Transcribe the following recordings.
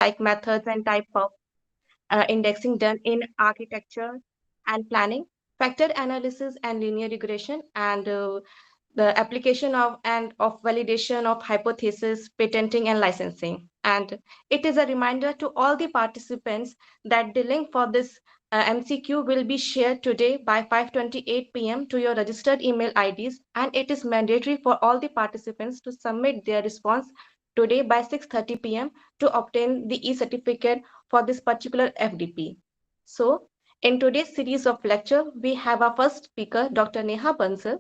like methods and type of indexing done in architecture and planning, factor analysis and linear regression, and the application of validation of hypothesis, patenting and licensing. And it is a reminder to all the participants that the link for this MCQ will be shared today by 5:28 p.m. to your registered email IDs, and it is mandatory for all the participants to submit their response today by 6:30 p.m. to obtain the e-certificate for this particular FDP. So, in today's series of lecture, we have our first speaker, Dr. Neha Bansal.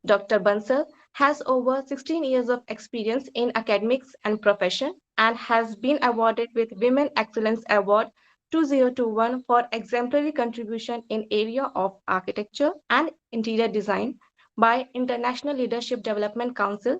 Dr. Bansal has over 16 years of experience in academics and profession and has been awarded with Women Excellence Award 2021 for exemplary contribution in area of architecture and interior design by International Leadership Development Council,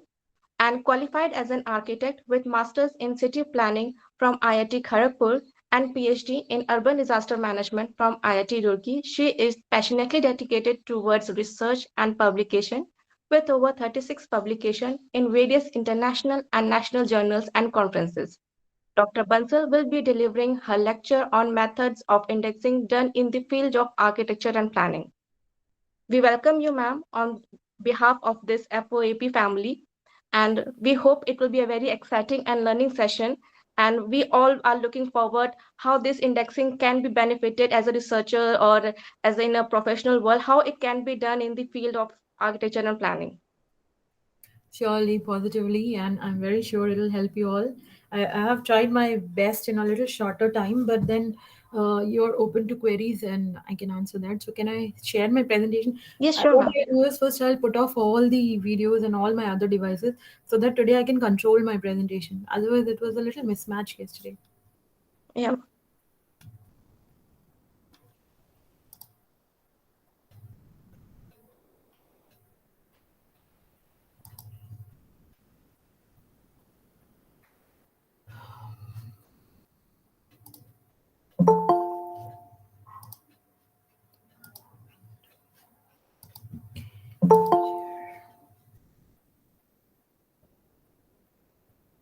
and qualified as an architect with masters in city planning from IIT Kharagpur and PhD in urban disaster management from IIT Roorkee. She is passionately dedicated towards research and publication with over 36 publications in various international and national journals and conferences. Dr. Bansal will be delivering her lecture on methods of indexing done in the field of architecture and planning. We welcome you, ma'am, on behalf of this FOAP family, and we hope it will be a very exciting and learning session. And we all are looking forward how this indexing can be benefited as a researcher or as in a professional world, how it can be done in the field of architecture and planning. Surely, positively, and I'm very sure it'll help you all. I have tried my best in a little shorter time, but then you're open to queries and I can answer that. So, can I share my presentation? Yes, sure, What ma'am. I do is first I'll put off all the videos and all my other devices so that today I can control my presentation. Otherwise, it was a little mismatch yesterday. Yeah.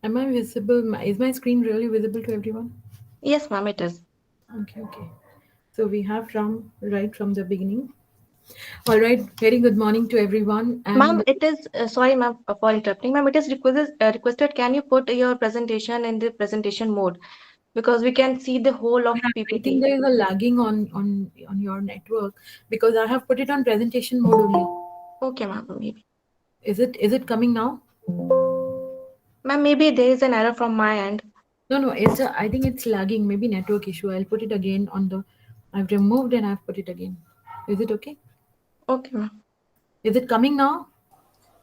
Am I visible? Is my screen really visible to everyone? Yes, ma'am, it is. Okay, okay. So we have from right from the beginning. All right, very good morning to everyone. Ma'am, And it is, sorry, ma'am, for interrupting. Ma'am, it is requested, can you put your presentation in the presentation mode? Because we can see the whole of I think PPT. there is a lagging on your network because I have put it on presentation mode only. Okay, ma'am, maybe. Is it coming now? Ma'am, maybe there is an error from my end. No, no, I think it's lagging. Maybe network issue. I'll put it again on the. I've removed and I've put it again. Is it okay? Okay, ma'am. Is it coming now?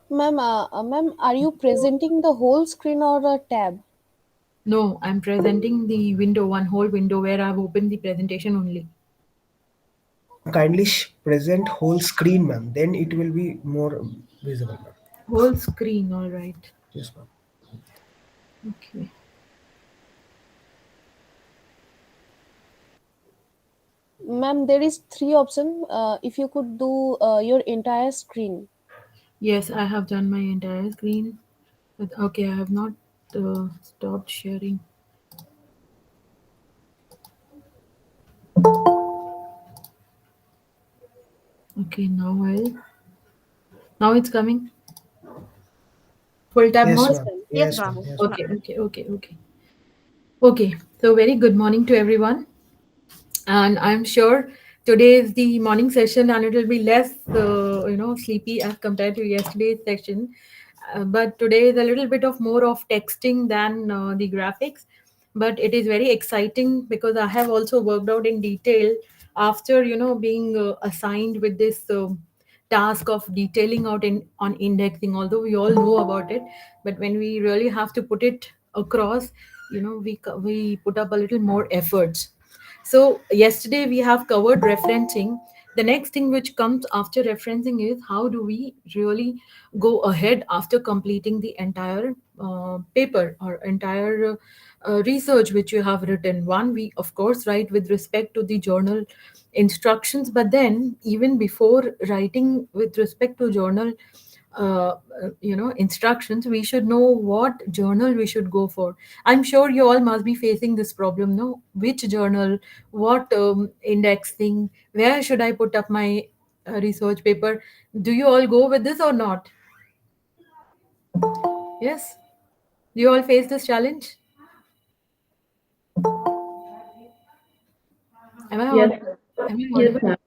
Ma'am, are you presenting the whole screen or a tab? No, I'm presenting the window, one whole window where I've opened the presentation only. Ma'am, kindly present whole screen, ma'am. Then it will be more visible, ma'am. Whole screen, all right. Yes, ma'am. Okay. Ma'am, there is three options. If you could do your entire screen. Yes, I have done my entire screen. But okay, I have not stopped sharing. Okay, now it's coming. Full tab Yes, mode. Yes, ma'am. ma'am. Yes, Yes, ma'am. ma'am. Yes, ma'am. Okay, okay, okay, okay. Okay, so very good morning to everyone. And I'm sure today is the morning session and it will be less, sleepy as compared to yesterday's session. But today is a little bit of more of texting than the graphics. But it is very exciting because I have also worked out in detail after, being assigned with this task of detailing out on indexing, although we all know about it. But when we really have to put it across, we put up a little more efforts. So yesterday we have covered referencing. The next thing which comes after referencing is how do we really go ahead after completing the entire paper or entire research which you have written. One, we of course write with respect to the journal instructions, but then even before writing with respect to journal instructions, we should know what journal we should go for. I'm sure you all must be facing this problem, no? Which journal, what index thing, where should I put up my research paper? Do you all go with this or not? Yes? Do you all face this challenge? Am I Yes, audible? Am I yes, audible? ma'am.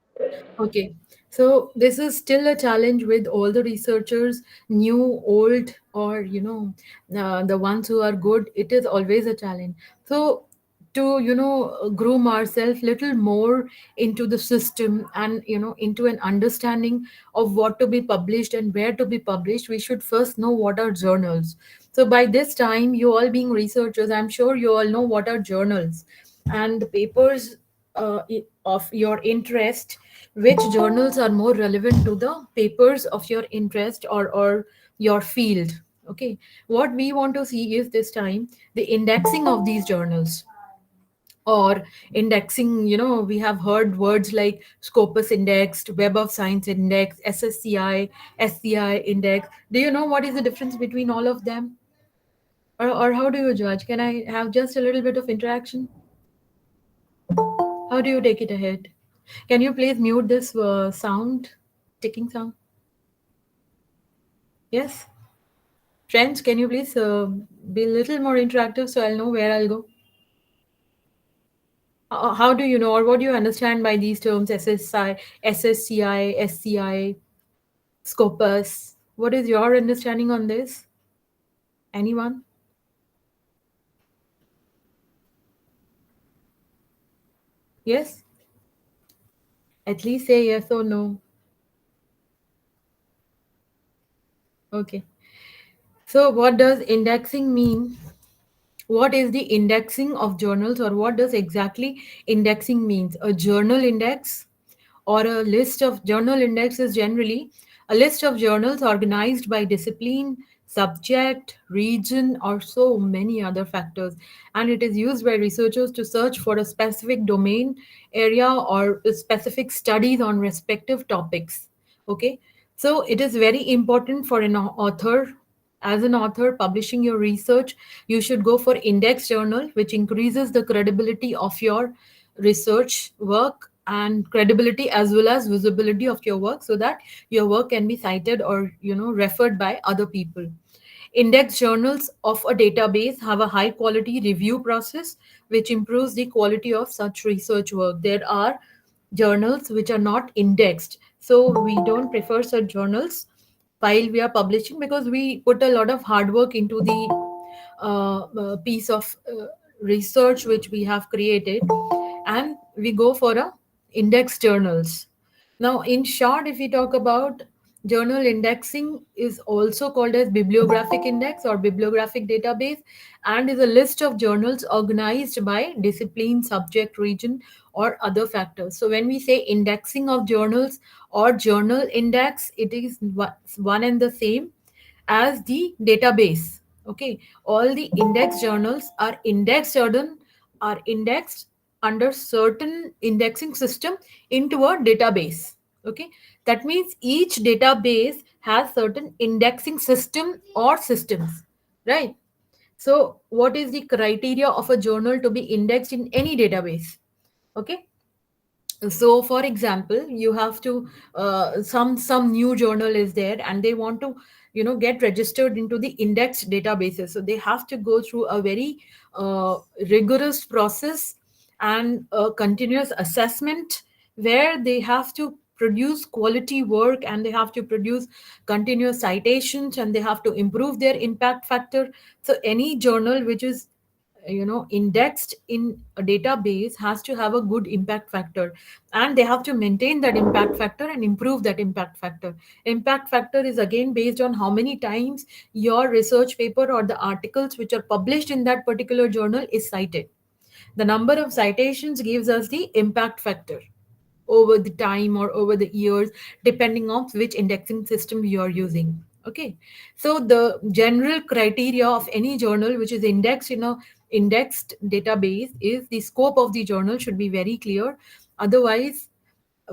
Okay, so this is still a challenge with all the researchers, new, old, or the ones who are good. It is always a challenge. So to groom ourselves little more into the system and into an understanding of what to be published and where to be published, we should first know what are journals. So by this time, you all being researchers, I'm sure you all know what are journals and the papers of your interest. Which journals are more relevant to the papers of your interest or your field? Okay, what we want to see is this time the indexing of these journals, or indexing. We have heard words like Scopus indexed, Web of Science index, SSCI, SCI index. Do you know what is the difference between all of them, or how do you judge? Can I have just a little bit of interaction? How do you take it ahead? Can you please mute this sound, ticking sound? Yes? Friends, can you please be a little more interactive so I'll know where I'll go? How do you know, or what do you understand by these terms, SSI, SSCI, SCI, Scopus? What is your understanding on this? Anyone? Yes? At least say yes or no. Okay. So, what does indexing mean? What is the indexing of journals, or what does exactly indexing means? A journal index or a list of journal index is generally a list of journals organized by discipline, subject, region, or so many other factors, and it is used by researchers to search for a specific domain area or specific studies on respective topics. Okay, so it is very important for an author. As an author publishing your research, you should go for index journal, which increases the credibility of your research work and credibility as well as visibility of your work, so that your work can be cited or referred by other people. Index journals of a database have a high quality review process, which improves the quality of such research work. There are journals which are not indexed, so we don't prefer such journals while we are publishing, because we put a lot of hard work into the piece of research which we have created, and we go for a index journals. Now, in short, if we talk about journal indexing, is also called as bibliographic index or bibliographic database, and is a list of journals organized by discipline, subject, region, or other factors. So when we say indexing of journals or journal index, it is one and the same as the database. Okay, all the index journals are indexed under certain indexing system into a database. Okay, that means each database has certain indexing system or systems, right? So what is the criteria of a journal to be indexed in any database? Okay, so for example, you have to some new journal is there and they want to get registered into the indexed databases, so they have to go through a very rigorous process and a continuous assessment, where they have to produce quality work and they have to produce continuous citations and they have to improve their impact factor. So any journal which is indexed in a database has to have a good impact factor, and they have to maintain that impact factor and improve that impact factor. Impact factor is again based on how many times your research paper or the articles which are published in that particular journal is cited. The number of citations gives us the impact factor over the time or over the years, depending on which indexing system you are using. Okay, so the general criteria of any journal which is indexed in a indexed database is the scope of the journal should be very clear. Otherwise,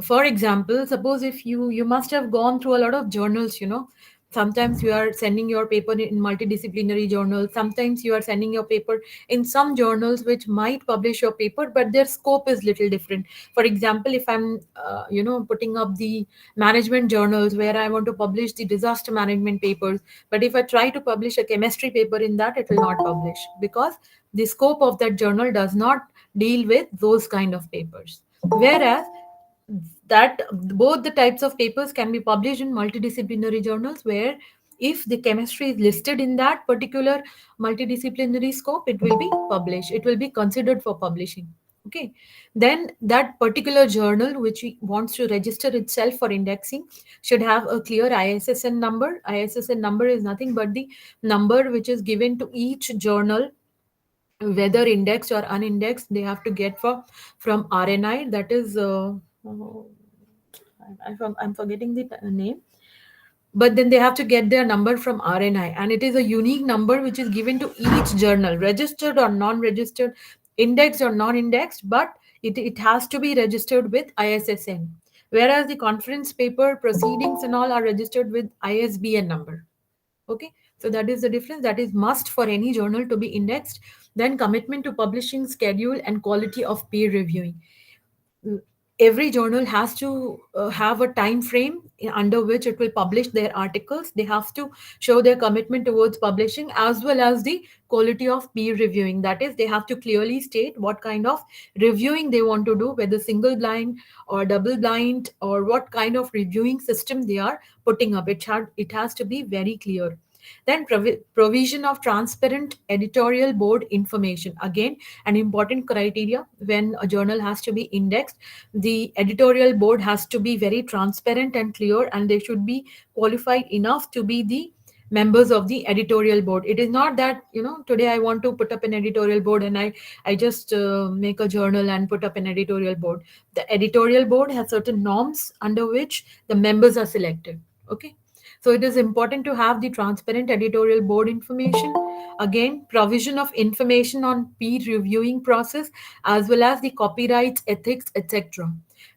for example, suppose if you must have gone through a lot of journals, Sometimes you are sending your paper in multidisciplinary journals. Sometimes you are sending your paper in some journals which might publish your paper, but their scope is little different. For example, if I'm, putting up the management journals where I want to publish the disaster management papers, but if I try to publish a chemistry paper in that, it will not publish because the scope of that journal does not deal with those kind of papers. Whereas that both the types of papers can be published in multidisciplinary journals, where if the chemistry is listed in that particular multidisciplinary scope, it will be published, it will be considered for publishing. Okay, then that particular journal which wants to register itself for indexing should have a clear ISSN number. ISSN number is nothing but the number which is given to each journal, whether indexed or unindexed. They have to get from RNI, that is I'm forgetting the name, but then they have to get their number from RNI, and it is a unique number which is given to each journal, registered or non-registered, indexed or non-indexed, but it has to be registered with ISSN. Whereas the conference paper proceedings and all are registered with ISBN number. Okay, so that is the difference. That is must for any journal to be indexed. Then commitment to publishing schedule and quality of peer reviewing. Every journal has to have a time frame under which it will publish their articles. They have to show their commitment towards publishing as well as the quality of peer reviewing. That is, they have to clearly state what kind of reviewing they want to do, whether single blind or double blind, or what kind of reviewing system they are putting up. It has to be very clear. Then provision of transparent editorial board information. Again, an important criteria when a journal has to be indexed. The editorial board has to be very transparent and clear, and they should be qualified enough to be the members of the editorial board. It is not that, today I want to put up an editorial board and I just make a journal and put up an editorial board. The editorial board has certain norms under which the members are selected. Okay, so it is important to have the transparent editorial board information. Again, provision of information on peer reviewing process as well as the copyright ethics, etc.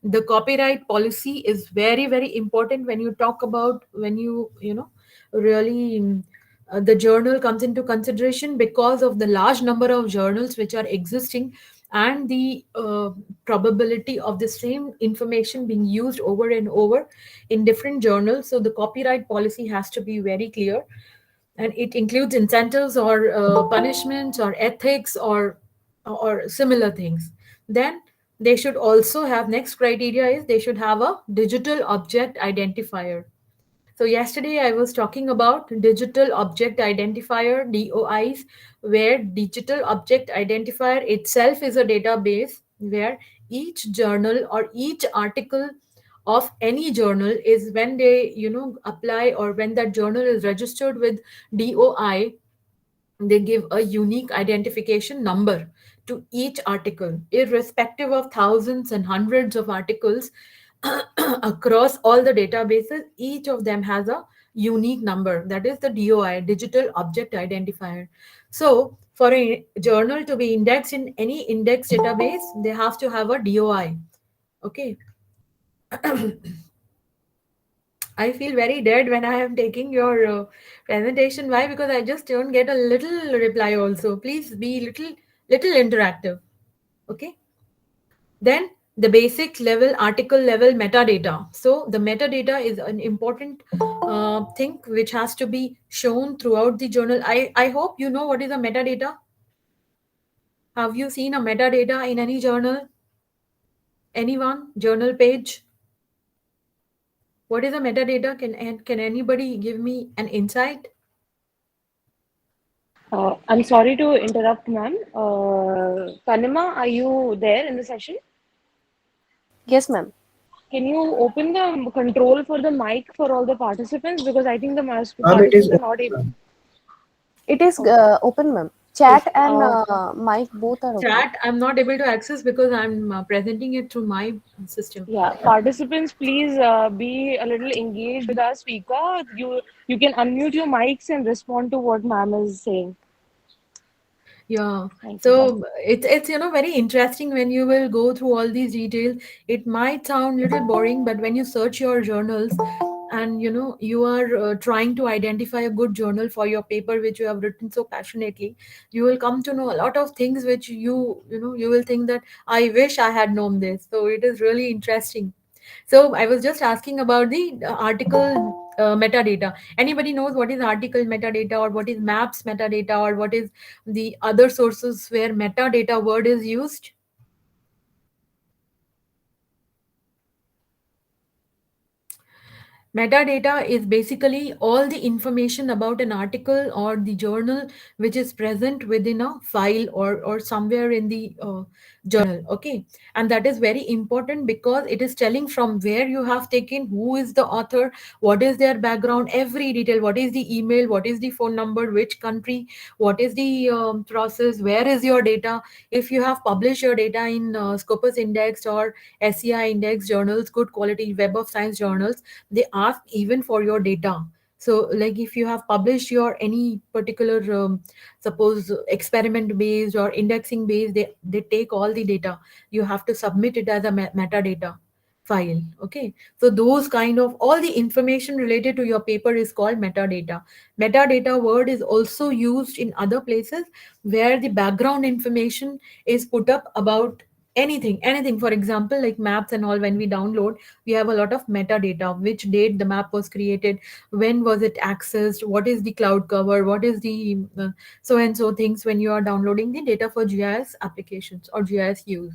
The copyright policy is very, very important when you talk about, when really the journal comes into consideration, because of the large number of journals which are existing, and the probability of the same information being used over and over in different journals. So the copyright policy has to be very clear, and it includes incentives or punishments or ethics or similar things. Then they should also have, next criteria is they should have a digital object identifier. So yesterday I was talking about digital object identifier, DOIs, where digital object identifier itself is a database where each journal or each article of any journal is, when they apply, or when that journal is registered with DOI, they give a unique identification number to each article, irrespective of thousands and hundreds of articles across all the databases. Each of them has a unique number, that is the DOI, digital object identifier. So for a journal to be indexed in any index database, they have to have a DOI. Okay. I feel very dead when I am taking your presentation. Why? Because I just don't get a little reply also. Please be little interactive. Okay. Then the basic level, article level metadata. So the metadata is an important thing which has to be shown throughout the journal. I hope you know what is a metadata. Have you seen a metadata in any journal? Anyone? Journal page? What is a metadata? Can anybody give me an insight? I'm sorry to interrupt, ma'am. Kanima, are you there in the session? Yes, ma'am. Can you open the control for the mic for all the participants? Because I think the It is participants are not able. It is open, ma'am. Chat and mic both are open. Chat, I'm not able to access because I'm presenting it through my system. Yeah, participants, please be a little engaged with our speaker. You can unmute your mics and respond to what ma'am is saying. Yeah. Thank So it's very interesting when you will go through all these details. It might sound a little boring, but when you search your journals, and you are trying to identify a good journal for your paper which you have written so passionately, you will come to know a lot of things which you will think that I wish I had known this. So it is really interesting. So I was just asking about the article metadata. Anybody knows what is article metadata, or what is maps metadata, or what is the other sources where metadata word is used? Metadata is basically all the information about an article or the journal which is present within a file, or somewhere in the journal. Okay. And that is very important because it is telling from where you have taken, who is the author, what is their background, every detail, what is the email, what is the phone number, which country, what is the process, where is your data. If you have published your data in Scopus Index or SCI Index journals, good quality Web of Science journals, they ask even for your data. So like if you have published your any particular suppose experiment based or indexing based, they take all the data. You have to submit it as a metadata file. Okay. So those kind of all the information related to your paper is called metadata. Metadata word is also used in other places where the background information is put up about anything. For example, like maps and all, when we download, we have a lot of metadata: which date the map was created, when was it accessed, what is the cloud cover, what is the so and so things when you are downloading the data for GIS applications or GIS use.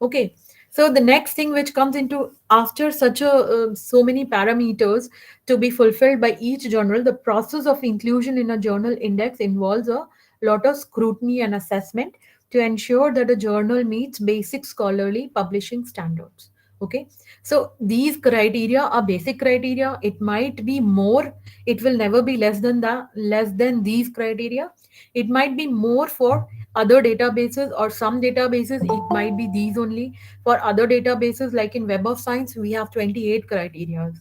Okay. So the next thing which comes into after such a so many parameters to be fulfilled by each journal, the process of inclusion in a journal index involves a lot of scrutiny and assessment to ensure that a journal meets basic scholarly publishing standards. Okay. So these criteria are basic criteria. It might be more, it will never be less than these criteria. It might be more for other databases, or some databases it might be these only. For other databases like in Web of Science, we have 28 criteria.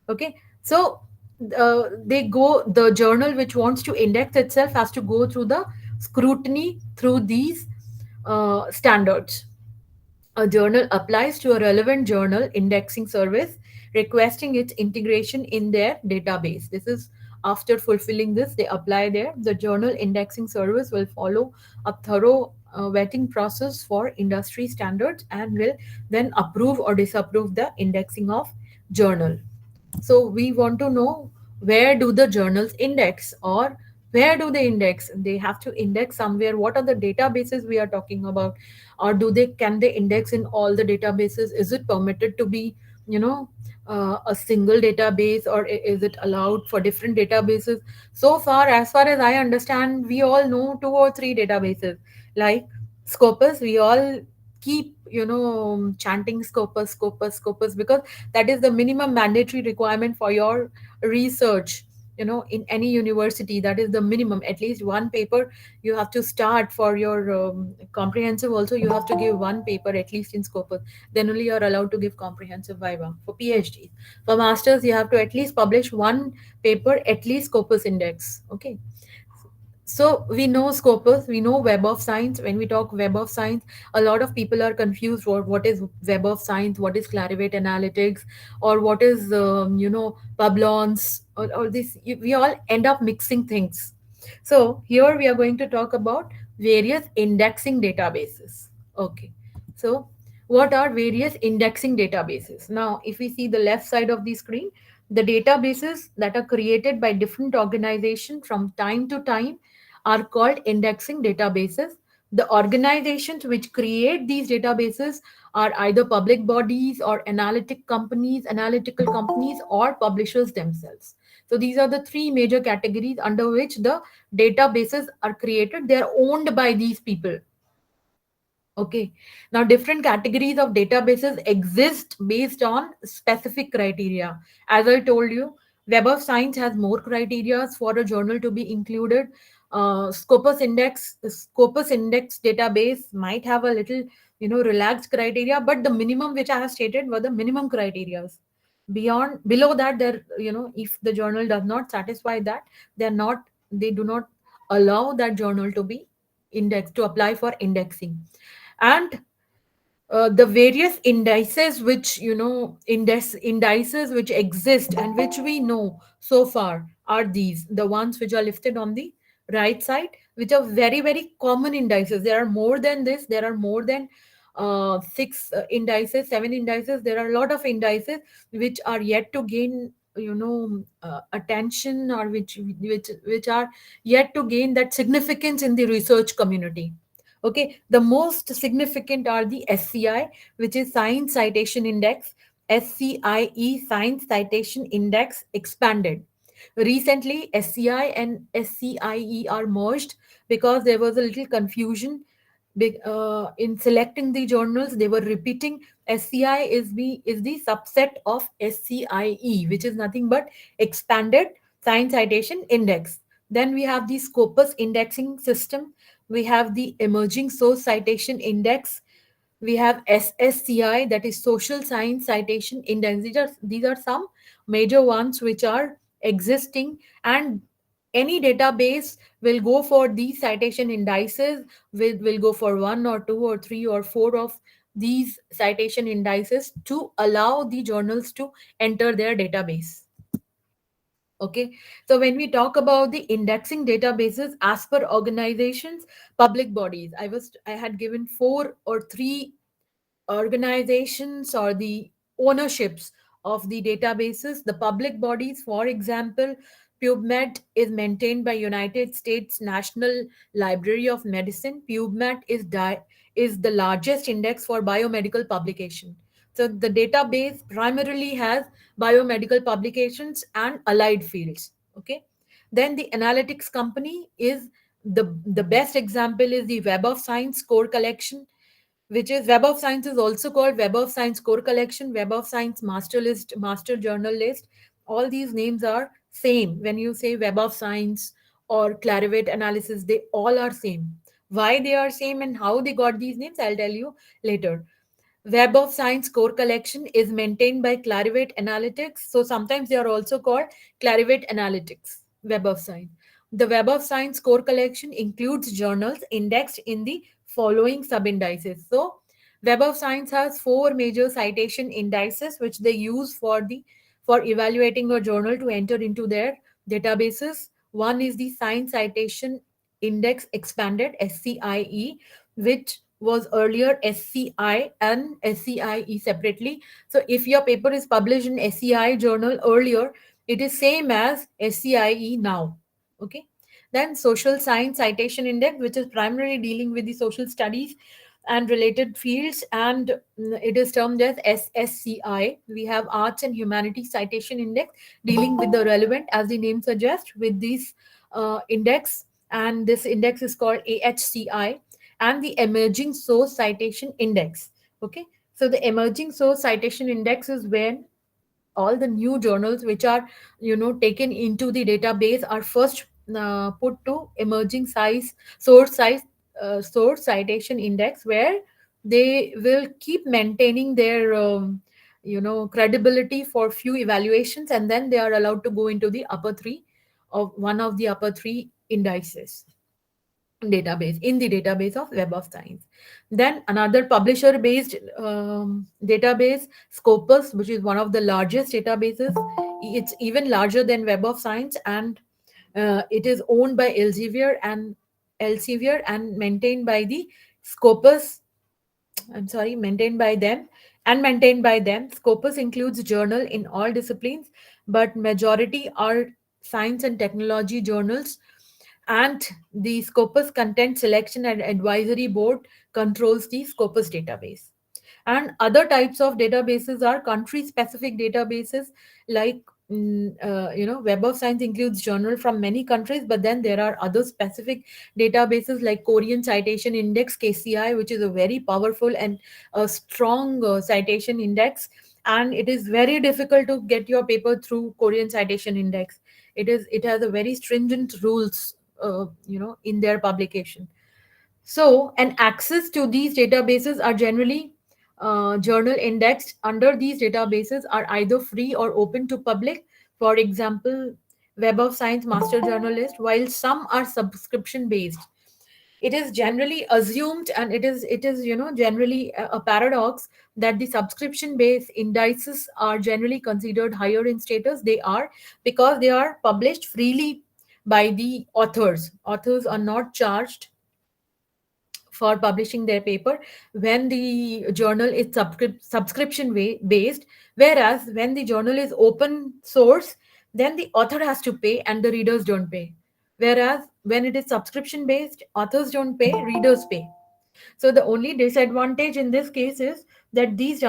Okay. So the journal which wants to index itself has to go through the scrutiny through these standards. A journal applies to a relevant journal indexing service requesting its integration in their database. This is after fulfilling this, they apply there. The journal indexing service will follow a thorough vetting process for industry standards and will then approve or disapprove the indexing of journal. So we want to know, where do the journals index, or where do they index? They have to index somewhere. What are the databases we are talking about? Or can they index in all the databases? Is it permitted to be, you know, a single database, or is it allowed for different databases? So far, as far as I understand, we all know two or three databases like Scopus. We all keep, chanting Scopus, Scopus, Scopus, because that is the minimum mandatory requirement for your research. In any university, that is the minimum. At least one paper you have to start for your comprehensive. Also, you have to give one paper at least in Scopus. Then only you're allowed to give comprehensive viva for PhDs. For masters, you have to at least publish one paper, at least Scopus Index. Okay. So we know Scopus, we know Web of Science. When we talk Web of Science, a lot of people are confused. What is Web of Science? What is Clarivate Analytics? Or what is, Publons? Or this, we all end up mixing things. So here we are going to talk about various indexing databases. Okay. So what are various indexing databases? Now, if we see the left side of the screen, the databases that are created by different organizations from time to time are called indexing databases. The organizations which create these databases are either public bodies or analytical companies, or publishers themselves. So these are the three major categories under which the databases are created. They are owned by these people. Okay. Now, different categories of databases exist based on specific criteria. As I told you, Web of Science has more criteria for a journal to be included. Scopus Index database might have a little, relaxed criteria, but the minimum which I have stated were the minimum criteria. Below that, if the journal does not satisfy that, they do not allow that journal to be indexed, to apply for indexing. And the various indices which indices which exist and which we know so far are these, the ones which are listed on the right side, which are very very common indices. There are more than this. There are more than six indices, seven indices. There are a lot of indices which are yet to gain attention, or which are yet to gain that significance in the research community. Okay, the most significant are the SCI, which is Science Citation Index, SCIE, Science Citation Index expanded. Recently, SCI and SCIE are merged because there was a little confusion in selecting the journals. They were repeating SCI is the subset of SCIE, which is nothing but expanded Science Citation Index. Then we have the Scopus indexing system. We have the Emerging Source Citation Index. We have SSCI, that is Social Science Citation Index. These are some major ones which are existing, and any database will go for these citation indices, will go for one or two or three or four of these citation indices to allow the journals to enter their database. Okay, so when we talk about the indexing databases as per organizations, public bodies, I had given four or three organizations or the ownerships of the databases. The public bodies, for example, PubMed is maintained by United States National Library of Medicine. PubMed is the largest index for biomedical publication. So the database primarily has biomedical publications and allied fields. Okay, then the analytics company is the best example is the Web of Science core collection, which is Web of Science is also called Web of Science core collection, Web of Science master list, master journal list. All these names are same. When you say Web of Science or Clarivate analysis, they all are same. Why they are same and how they got these names, I'll tell you later. Web of Science core collection is maintained by Clarivate Analytics. So sometimes they are also called Clarivate Analytics, Web of Science. The Web of Science core collection includes journals indexed in the following sub-indices. So Web of Science has four major citation indices which they use for evaluating a journal to enter into their databases. One is the Science Citation Index Expanded, SCIE, which was earlier SCI and SCIE separately. So if your paper is published in SCI journal earlier, it is same as SCIE now. Okay. Then Social Science Citation Index, which is primarily dealing with the social studies and related fields, and it is termed as SSCI. We have Arts and Humanities Citation Index, dealing with the relevant, as the name suggests, with this index, and this index is called AHCI. And the Emerging Source Citation Index. Okay, so the Emerging Source Citation Index is when all the new journals which are taken into the database are first put to emerging source citation index, where they will keep maintaining their credibility for few evaluations, and then they are allowed to go into the upper three of one of the upper three indices database, in the database of Web of Science. Then another publisher based database, Scopus, which is one of the largest databases. It's even larger than Web of Science, and it is owned by Elsevier and maintained by the Scopus. I'm sorry, maintained by them. Scopus includes journal in all disciplines, but majority are science and technology journals, and the Scopus Content Selection and Advisory Board controls the Scopus database. And other types of databases are country specific databases, like Web of Science includes journal from many countries, but then there are other specific databases like Korean Citation Index, KCI, which is a very powerful and a strong citation index, and it is very difficult to get your paper through Korean Citation Index. It has a very stringent rules in their publication. So, and access to these databases are generally journal indexed under these databases are either free or open to public. For example, Web of Science Master Journal List, while some are subscription based, it is generally assumed, and it is generally a paradox, that the subscription based indices are generally considered higher in status. They are, because they are published freely by the authors are not charged for publishing their paper when the journal is subscription based, whereas when the journal is open source, then the author has to pay and the readers don't pay. Whereas when it is subscription based, authors don't pay, readers pay. So the only disadvantage in this case is that these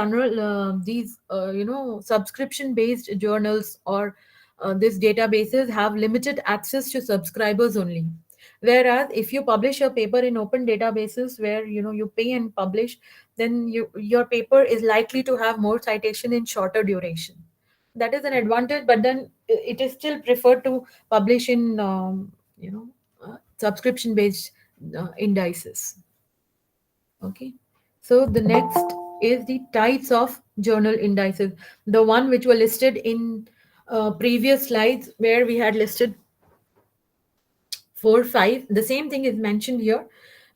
subscription based journals or these databases have limited access to subscribers only. Whereas if you publish your paper in open databases where you pay and publish, then your paper is likely to have more citation in shorter duration. That is an advantage, but then it is still preferred to publish in subscription based indices. Okay. So the next is the types of journal indices. The one which were listed in previous slides, where we had listed 4, 5. The same thing is mentioned here,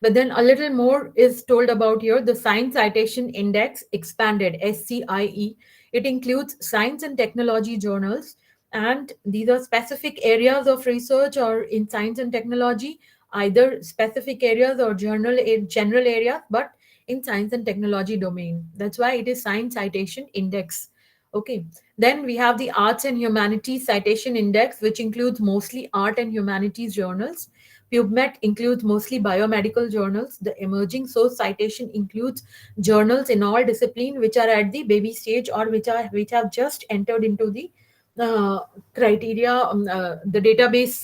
but then a little more is told about here. The Science Citation Index expanded, SCIE. It includes science and technology journals, and these are specific areas of research or in science and technology, either specific areas or general areas, but in science and technology domain. That's why it is Science Citation Index. Okay. Then we have the Arts and Humanities Citation Index, which includes mostly art and humanities journals. PubMed includes mostly biomedical journals. The Emerging Source Citation includes journals in all discipline which are at the baby stage or which have just entered into the criteria, the database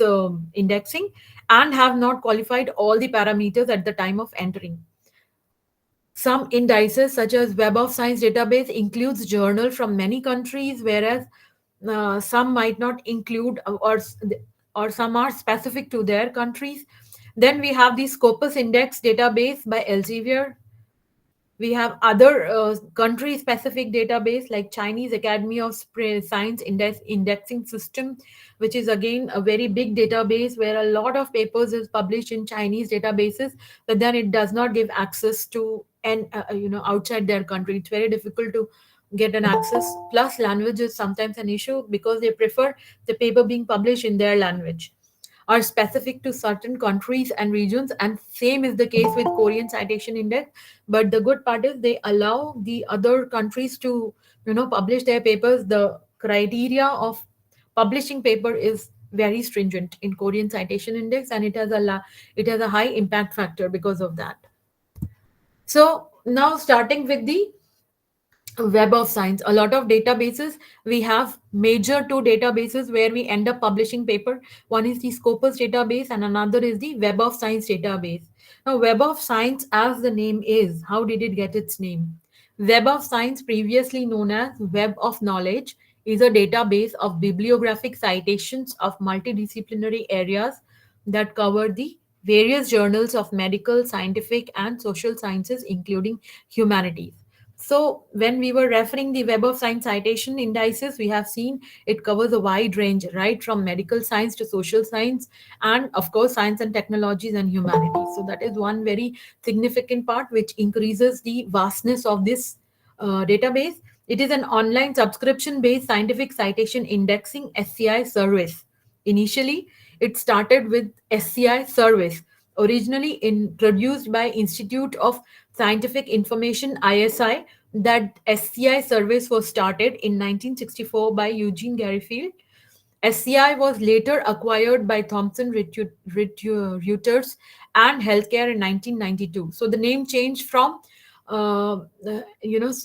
indexing, and have not qualified all the parameters at the time of entering. Some indices, such as Web of Science database, includes journal from many countries, whereas some might not include, or some are specific to their countries. Then we have the Scopus Index database by Elsevier. We have other country specific database like Chinese Academy of Science indexing system, which is again a very big database where a lot of papers is published in Chinese databases, but then it does not give access to and outside their country. It's very difficult to get an access. Plus language is sometimes an issue because they prefer the paper being published in their language, are specific to certain countries and regions, and same is the case with Korean Citation Index. But the good part is they allow the other countries to publish their papers. The criteria of publishing paper is very stringent in Korean Citation Index, and it has a high impact factor because of that. So now starting with the Web of Science, a lot of databases. We have major two databases where we end up publishing paper. One is the Scopus database and another is the Web of Science database. Now, Web of Science, as the name is, how did it get its name? Web of Science, previously known as Web of Knowledge, is a database of bibliographic citations of multidisciplinary areas that cover the various journals of medical, scientific, and social sciences, including humanities. So when we were referring the Web of Science citation indices, we have seen it covers a wide range, right from medical science to social science, and of course, science and technologies and humanities. So that is one very significant part which increases the vastness of this database. It is an online subscription-based scientific citation indexing SCI service. Initially, it started with SCI service, originally introduced by Institute of Scientific Information ISI. That SCI service was started in 1964 by Eugene Garfield. SCI was later acquired by Thomson Reuters and Healthcare in 1992. So the name changed from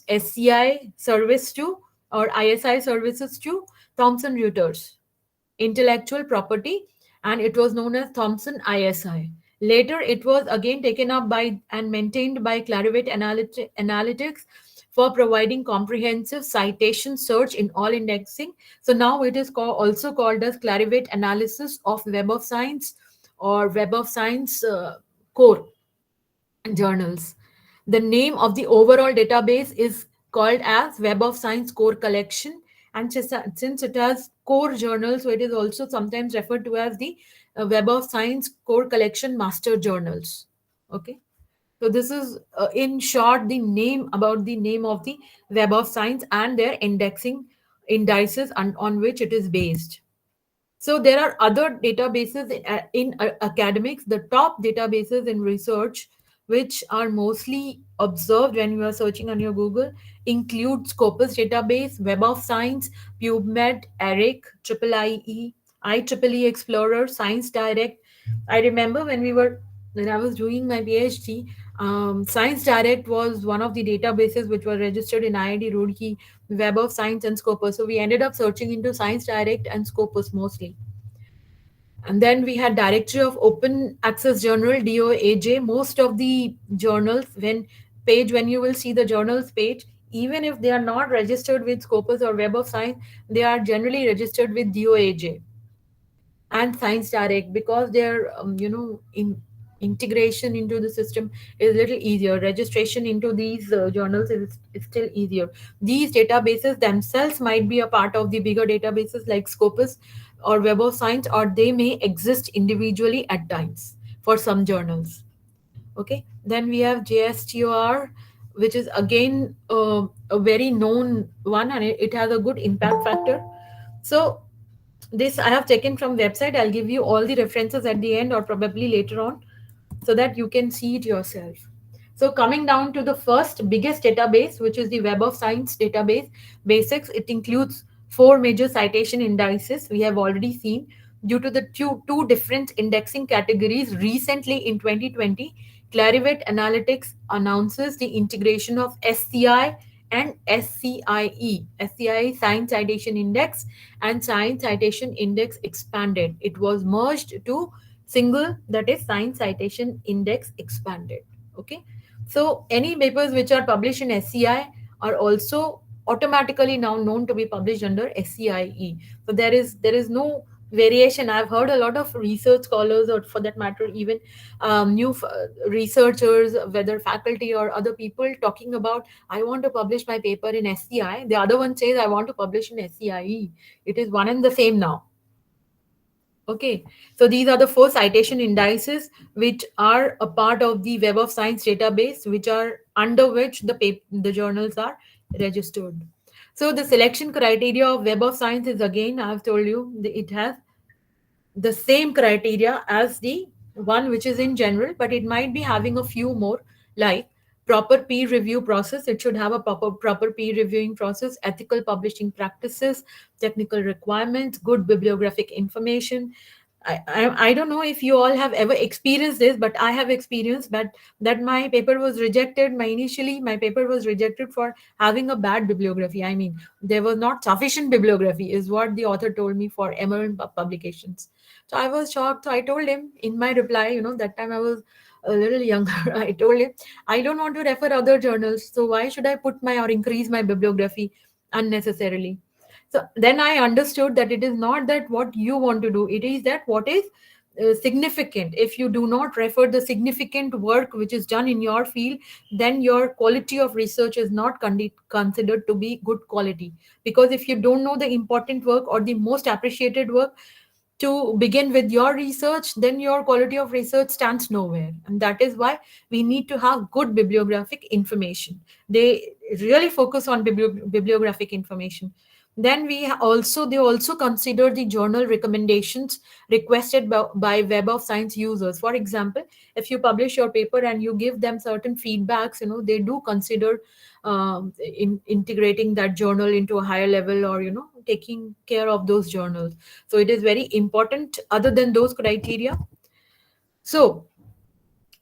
SCI service to, or ISI services, to Thomson Reuters Intellectual Property, and it was known as Thomson ISI. Later, it was again taken up by and maintained by Clarivate Analytics for providing comprehensive citation search in all indexing. So now it is also called as Clarivate Analysis of Web of Science or Web of Science Core Journals. The name of the overall database is called as Web of Science Core Collection, and since it has core journals, so it is also sometimes referred to as the Web of Science Core Collection Master Journals. Okay. So this is, in short, the name about the name of the Web of Science and their indexing indices on which it is based. So there are other databases in academics. The top databases in research, which are mostly observed when you are searching on your Google, include Scopus database, Web of Science, PubMed, ERIC, IEEE, IEEE Explorer, Science Direct. I remember when I was doing my PhD, Science Direct was one of the databases which were registered in IIT Roorkee, Web of Science and Scopus. So we ended up searching into Science Direct and Scopus mostly. And then we had Directory of Open Access Journal, DOAJ. Most of the journals, when you will see the journals page, even if they are not registered with Scopus or Web of Science, they are generally registered with DOAJ and Science Direct, because their integration into the system is a little easier. Registration into these journals is still easier. These databases themselves might be a part of the bigger databases like Scopus or Web of Science, or they may exist individually at times for some journals. Okay, then we have JSTOR, which is again a very known one, and it has a good impact factor. So this I have taken from website. I'll give you all the references at the end or probably later on, so that you can see it yourself. So coming down to the first biggest database, which is the Web of Science database basics, it includes four major citation indices. We have already seen, due to the two different indexing categories. Recently in 2020, Clarivate Analytics announces the integration of SCI and SCIE. SCI, Science Citation Index, and Science Citation Index expanded. It was merged to single, that is Science Citation Index expanded. Okay, so any papers which are published in SCI are also automatically now known to be published under SCIE. So there is no variation. I've heard a lot of research scholars, or for that matter even researchers, whether faculty or other people, talking about, I want to publish my paper in SCI, the other one says I want to publish in SCIE. It is one and the same now. Okay, so these are the four citation indices which are a part of the Web of Science database, which are under which the journals are registered. So the selection criteria of Web of Science is, again, I have told you, it has the same criteria as the one which is in general, but it might be having a few more, like proper peer review process. It should have a proper peer reviewing process, ethical publishing practices, technical requirements, good bibliographic information. I don't know if you all have ever experienced this, but I have experienced that my paper was rejected. My paper was rejected for having a bad bibliography. I mean, there was not sufficient bibliography, is what the author told me, for Emerald publications. So I was shocked. So I told him in my reply, that time I was a little younger. I told him, I don't want to refer other journals. So why should I put my or increase my bibliography unnecessarily? So then I understood that it is not that what you want to do, it is that what is significant. If you do not refer the significant work which is done in your field, then your quality of research is not considered to be good quality. Because if you don't know the important work or the most appreciated work to begin with your research, then your quality of research stands nowhere. And that is why we need to have good bibliographic information. They really focus on bibliographic information. Then they also consider the journal recommendations requested by Web of Science users. For example, if you publish your paper and you give them certain feedbacks, they do consider integrating that journal into a higher level, or taking care of those journals. So it is very important. Other than those criteria, so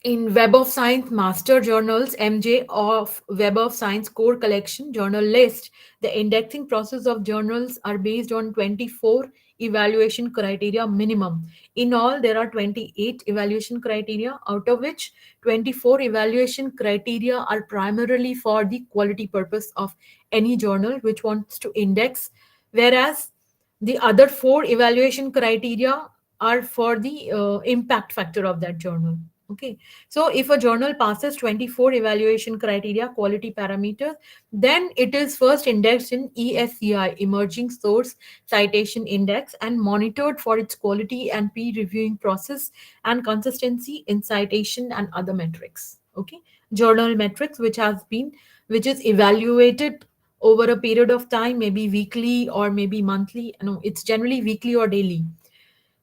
in Web of Science Master Journals, MJ, of Web of Science Core Collection Journal List, the indexing process of journals are based on 24 evaluation criteria minimum. In all, there are 28 evaluation criteria, out of which 24 evaluation criteria are primarily for the quality purpose of any journal which wants to index, whereas the other four evaluation criteria are for the impact factor of that journal. Okay, so if a journal passes 24 evaluation criteria quality parameters, then it is first indexed in ESCI, Emerging Source Citation Index, and monitored for its quality and peer reviewing process and consistency in citation and other metrics. Okay, journal metrics which is evaluated over a period of time, maybe weekly or maybe monthly. No, it's generally weekly or daily.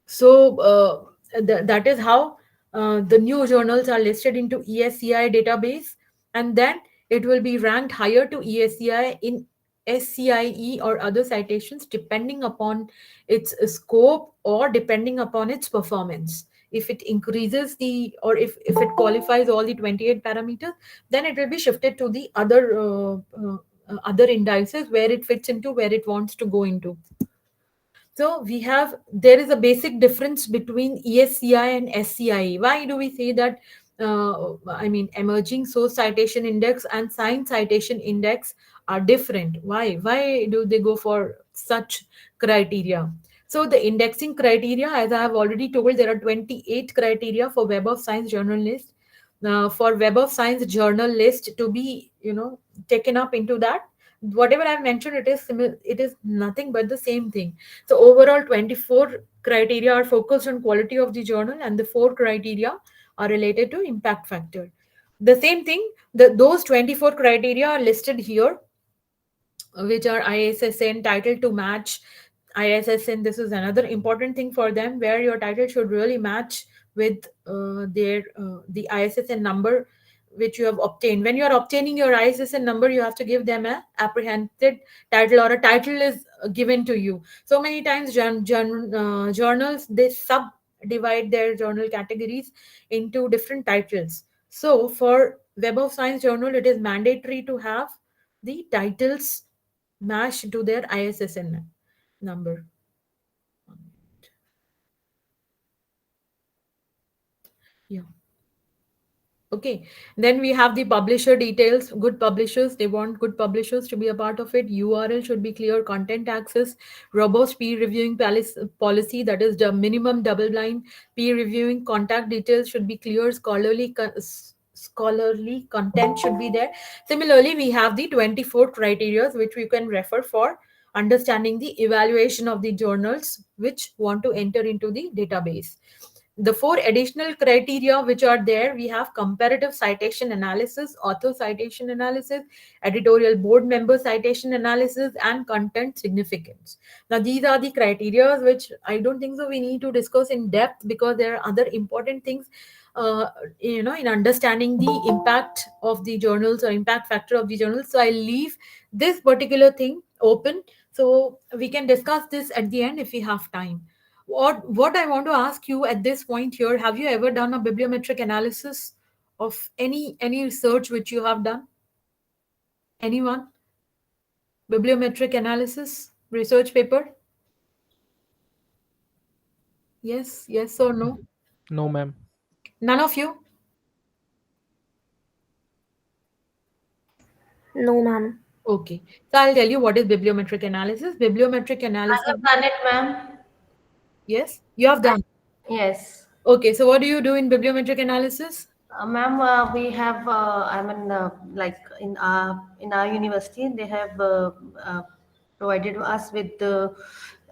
So that is how the new journals are listed into ESCI database, and then it will be ranked higher to ESCI in SCIE or other citations depending upon its scope or depending upon its performance. If it increases the, or if it qualifies all the 28 parameters, then it will be shifted to the other indices where it fits into, where it wants to go into. So there is a basic difference between ESCI and SCIE. Why do we say that? Emerging Source Citation Index and Science Citation Index are different. Why? Why do they go for such criteria? So the indexing criteria, as I have already told, there are 28 criteria for Web of Science journal list. For Web of Science journal list to be, taken up into that, whatever I've mentioned, it is nothing but the same thing. So overall 24 criteria are focused on quality of the journal, and the 4 criteria are related to impact factor. The same thing, those 24 criteria are listed here, which are ISSN, title to match. ISSN, this is another important thing for them, where your title should really match with the ISSN number which you have obtained. When you are obtaining your ISSN number, you have to give them a apprehended title, or a title is given to you. So many times journals, they subdivide their journal categories into different titles. So for Web of Science journal, it is mandatory to have the titles matched to their ISSN number. Yeah. Okay, then we have the publisher details. Good publishers, they want good publishers to be a part of it. URL should be clear, content access, robust peer reviewing policy, that is the minimum double blind peer reviewing. Contact details should be clear, scholarly content should be there. Similarly, we have the 24 criteria which we can refer for understanding the evaluation of the journals which want to enter into the database. The 4 additional criteria which are there, we have comparative citation analysis, author citation analysis, editorial board member citation analysis, and content significance. Now these are the criteria which I don't think so we need to discuss in depth, because there are other important things in understanding the impact of the journals or impact factor of the journals. So I leave this particular thing open, so we can discuss this at the end if we have time. What I want to ask you at this point here, have you ever done a bibliometric analysis of any research which you have done? Anyone? Bibliometric analysis research paper? Yes or no? No, ma'am. None of you? No, ma'am. Okay. So I'll tell you what is bibliometric analysis. Bibliometric I analysis. have done it, ma'am. Yes, you have done. Yes. Okay. So what do you do in bibliometric analysis? Ma'am, we have, like in our university, they have provided us with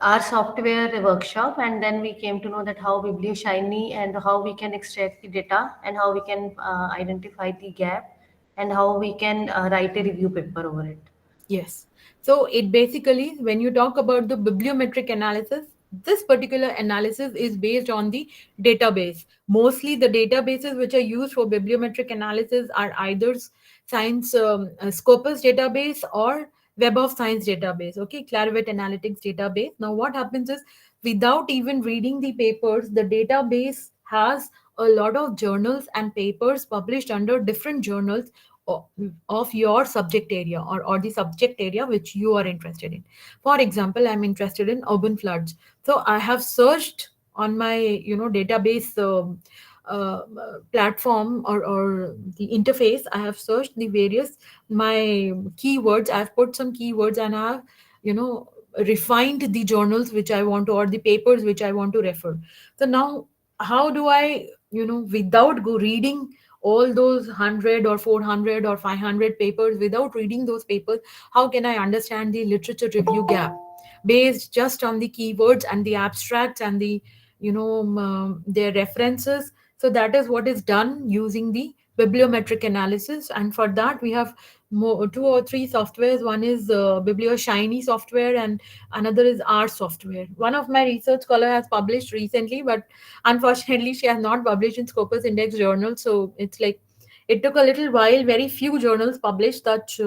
our software workshop, and then we came to know that how BiblioShiny and how we can extract the data, and how we can identify the gap, and how we can write a review paper over it. Yes. So it basically, when you talk about the bibliometric analysis, this particular analysis is based on the database. Mostly the databases which are used for bibliometric analysis are either Science Scopus database or Web of Science database, okay, Clarivate Analytics database. Now what happens is, without even reading the papers, the database has a lot of journals and papers published under different journals o- of your subject area, or the subject area which you are interested in. For example, I'm interested in urban floods. So I have searched on my database platform, or the interface. I have searched the various my keywords. I've put some keywords, and I have refined the journals which I want to, or the papers which I want to refer. So now how do I without reading all those 100 or 400 or 500 papers, without reading those papers, how can I understand the literature review gap based just on the keywords and the abstracts and the their references? So that is what is done using the bibliometric analysis, and for that we have two or three softwares. One is BiblioShiny software, and another is R software. One of my research scholar has published recently, but unfortunately she has not published in Scopus Index journal. So it's like it took a little while. Very few journals publish such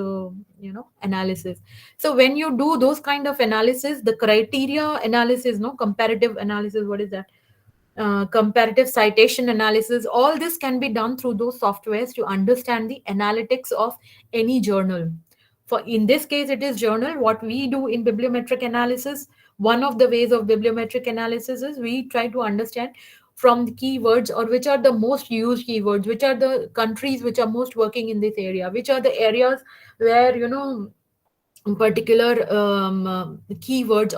analysis. So when you do those kind of analysis, the criteria analysis, no, comparative analysis, what is that, comparative citation analysis, all this can be done through those softwares to understand the analytics of any journal. For in this case it is journal. What we do in bibliometric analysis, one of the ways of bibliometric analysis is we try to understand from the keywords, or which are the most used keywords, which are the countries which are most working in this area, which are the areas where particular keywords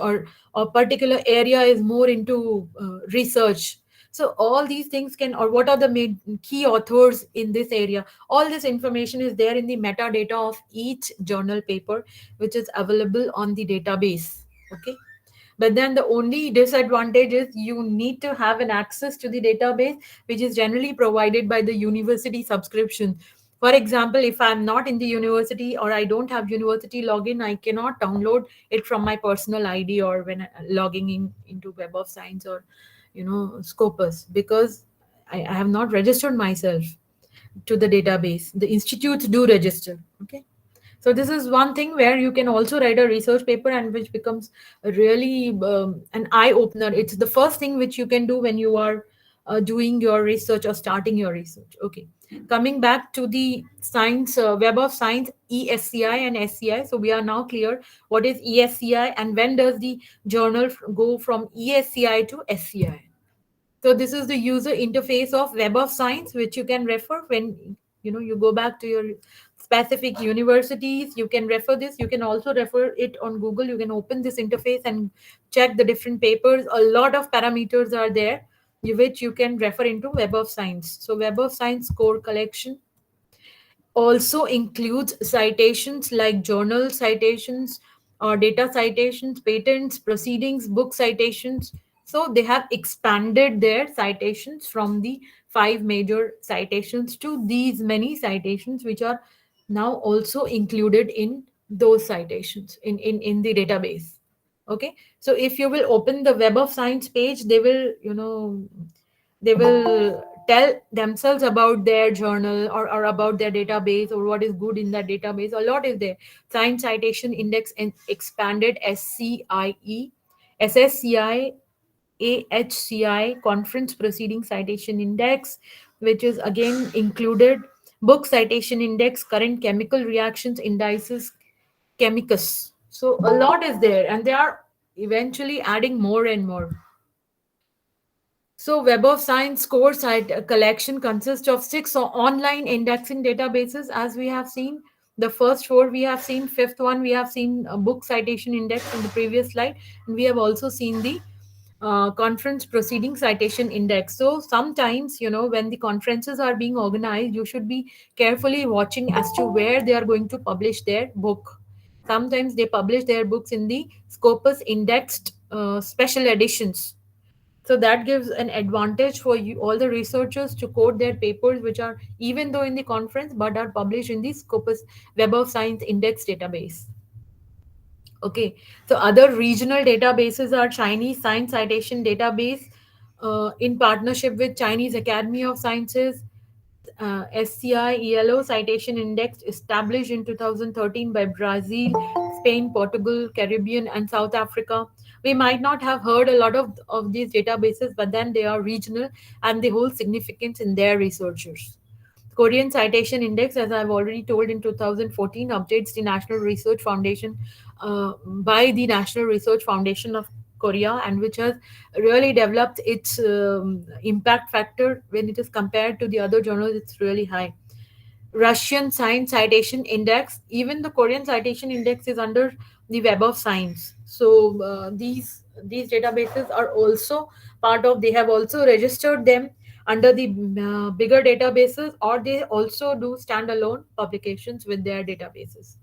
or particular area is more into research. So all these things can, or what are the main key authors in this area, all this information is there in the metadata of each journal paper, which is available on the database. Okay, but then the only disadvantage is you need to have an access to the database, which is generally provided by the university subscription. For example, if I'm not in the university or I don't have university login, I cannot download it from my personal ID or when logging into Web of Science or Scopus, because I have not registered myself to the database. The institutes do register. Okay, so this is one thing where you can also write a research paper, and which becomes really an eye opener. It's the first thing which you can do when you are doing your research or starting your research. Okay, coming back to the science, Web of Science, ESCI and SCI. So we are now clear what is ESCI and when does the journal go from ESCI to SCI. So this is the user interface of Web of Science, which you can refer when you go back to your specific universities. You can refer this. You can also refer it on Google. You can open this interface and check the different papers. A lot of parameters are there which you can refer into Web of Science. So Web of Science core collection also includes citations like journal citations or data citations, patents, proceedings, book citations. So they have expanded their citations from the 5 major citations to these many citations, which are now also included in those citations in the database. Okay, so if you will open the Web of Science page, they will tell themselves about their journal or about their database or what is good in that database. A lot is there. Science Citation Index and expanded SCIE, SSCI, AHCI, Conference Proceeding Citation Index, which is again included. Book Citation Index, current chemical reactions indices, Chemicus. So a lot is there, and they are eventually adding more and more. So Web of Science core site collection consists of 6 online indexing databases, as we have seen. The first 4 we have seen, fifth one we have seen a book citation index in the previous slide, and we have also seen the conference proceeding citation index. So sometimes, when the conferences are being organized, you should be carefully watching as to where they are going to publish their book. Sometimes they publish their books in the Scopus indexed special editions. So that gives an advantage for you, all the researchers, to quote their papers, which are even though in the conference, but are published in the Scopus Web of Science Index database. Okay, so other regional databases are Chinese Science Citation Database in partnership with Chinese Academy of Sciences, SCI ELO Citation Index established in 2013 by Brazil, Spain, Portugal, Caribbean, and South Africa. We might not have heard a lot of these databases, but then they are regional and they hold significance in their researchers. Korean Citation Index, as I've already told, in 2014 updates the National Research Foundation by the National Research Foundation of Korea, and which has really developed its impact factor when it is compared to the other journals. It's really high. Russian Science Citation Index, even the Korean Citation Index is under the Web of Science. So these databases are also part of. They have also registered them under the bigger databases, or they also do standalone publications with their databases.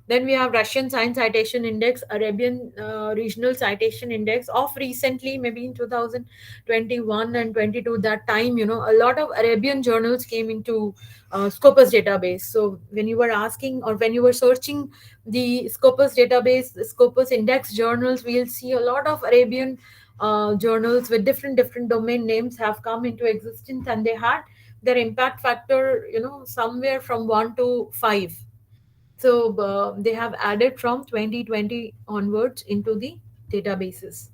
Then we have Russian Science Citation Index, Arabian Regional Citation Index of recently, maybe in 2021 and 22. That time, a lot of Arabian journals came into Scopus database. So when you were asking or when you were searching the Scopus database, the Scopus Index journals, we'll see a lot of Arabian journals with different domain names have come into existence, and they had their impact factor, somewhere from 1 to 5. So they have added from 2020 onwards into the databases.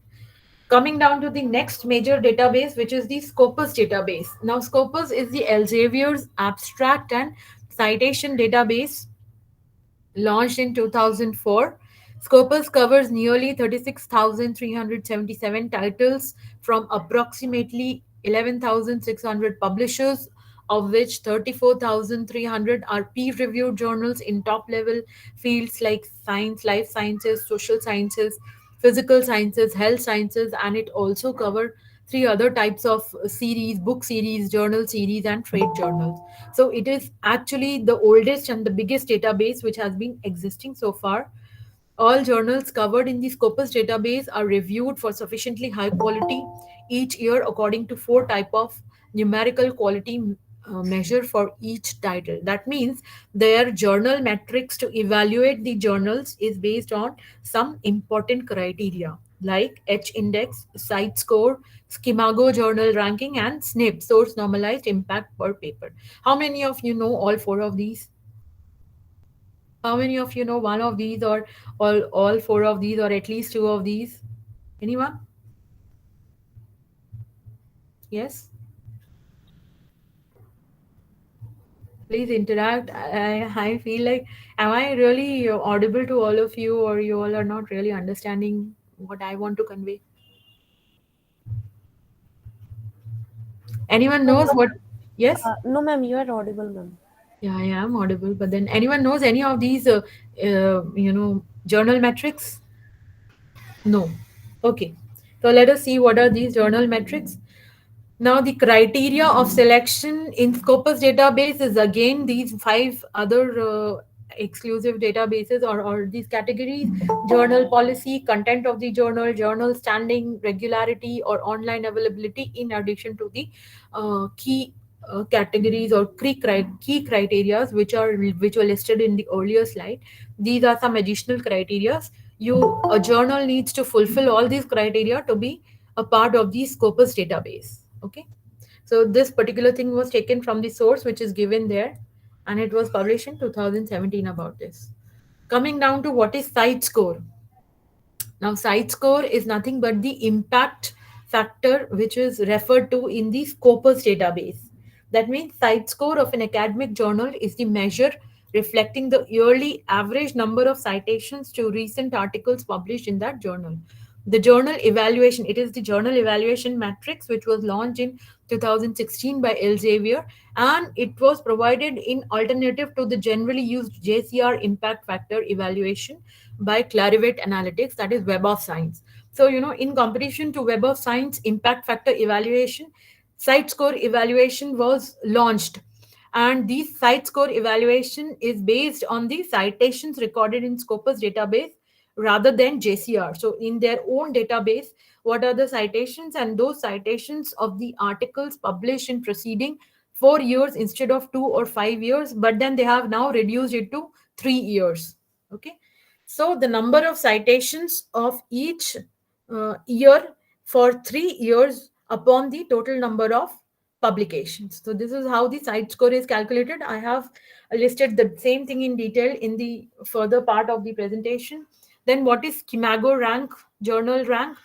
Coming down to the next major database, which is the Scopus database. Now, Scopus is the Elsevier's abstract and citation database launched in 2004. Scopus covers nearly 36,377 titles from approximately 11,600 publishers, of which 34,300 are peer reviewed journals in top level fields like science, life sciences, social sciences, physical sciences, health sciences, and it also covers three other types of series: book series, journal series, and trade journals. So it is actually the oldest and the biggest database which has been existing so far. All journals covered in the Scopus database are reviewed for sufficiently high quality each year according to four type of numerical quality measure for each title. That means their journal metrics to evaluate the journals is based on some important criteria like H index, site score, Scimago journal ranking, and SNP, source normalized impact per paper. How many of you know all four of these? How many of you know one of these, or all four of these, or at least two of these? Anyone? Yes? Please interact. I feel like, am I really audible to all of you, or you all are not really understanding what I want to convey? Anyone No, knows ma'am. what? Yes? No, ma'am, you are audible, ma'am. Yeah, I am audible. But then anyone knows any of these, journal metrics? No. Okay. So let us see what are these journal metrics. Now, the criteria of selection in Scopus database is again these five other exclusive databases, or these categories: journal policy, content of the journal, journal standing, regularity, or online availability, in addition to the key categories or key criteria which were listed in the earlier slide. These are some additional criteria. A journal needs to fulfill all these criteria to be a part of the Scopus database. Okay, so this particular thing was taken from the source which is given there, and it was published in 2017 about this. Coming down to what is site score. Now, site score is nothing but the impact factor which is referred to in the Scopus database. That means site score of an academic journal is the measure reflecting the yearly average number of citations to recent articles published in that journal. The journal evaluation, it is the journal evaluation matrix which was launched in 2016 by Elsevier, and it was provided in alternative to the generally used JCR impact factor evaluation by Clarivate Analytics, that is Web of Science. So, in competition to Web of Science impact factor evaluation, site score evaluation was launched, and this site score evaluation is based on the citations recorded in Scopus database rather than JCR. So in their own database, what are the citations, and those citations of the articles published in preceding 4 years instead of 2 or 5 years, but then they have now reduced it to 3 years. Okay, so the number of citations of each year for 3 years upon the total number of publications. So this is how the site score is calculated. I have listed the same thing in detail in the further part of the presentation. Then what is Scimago rank, journal rank?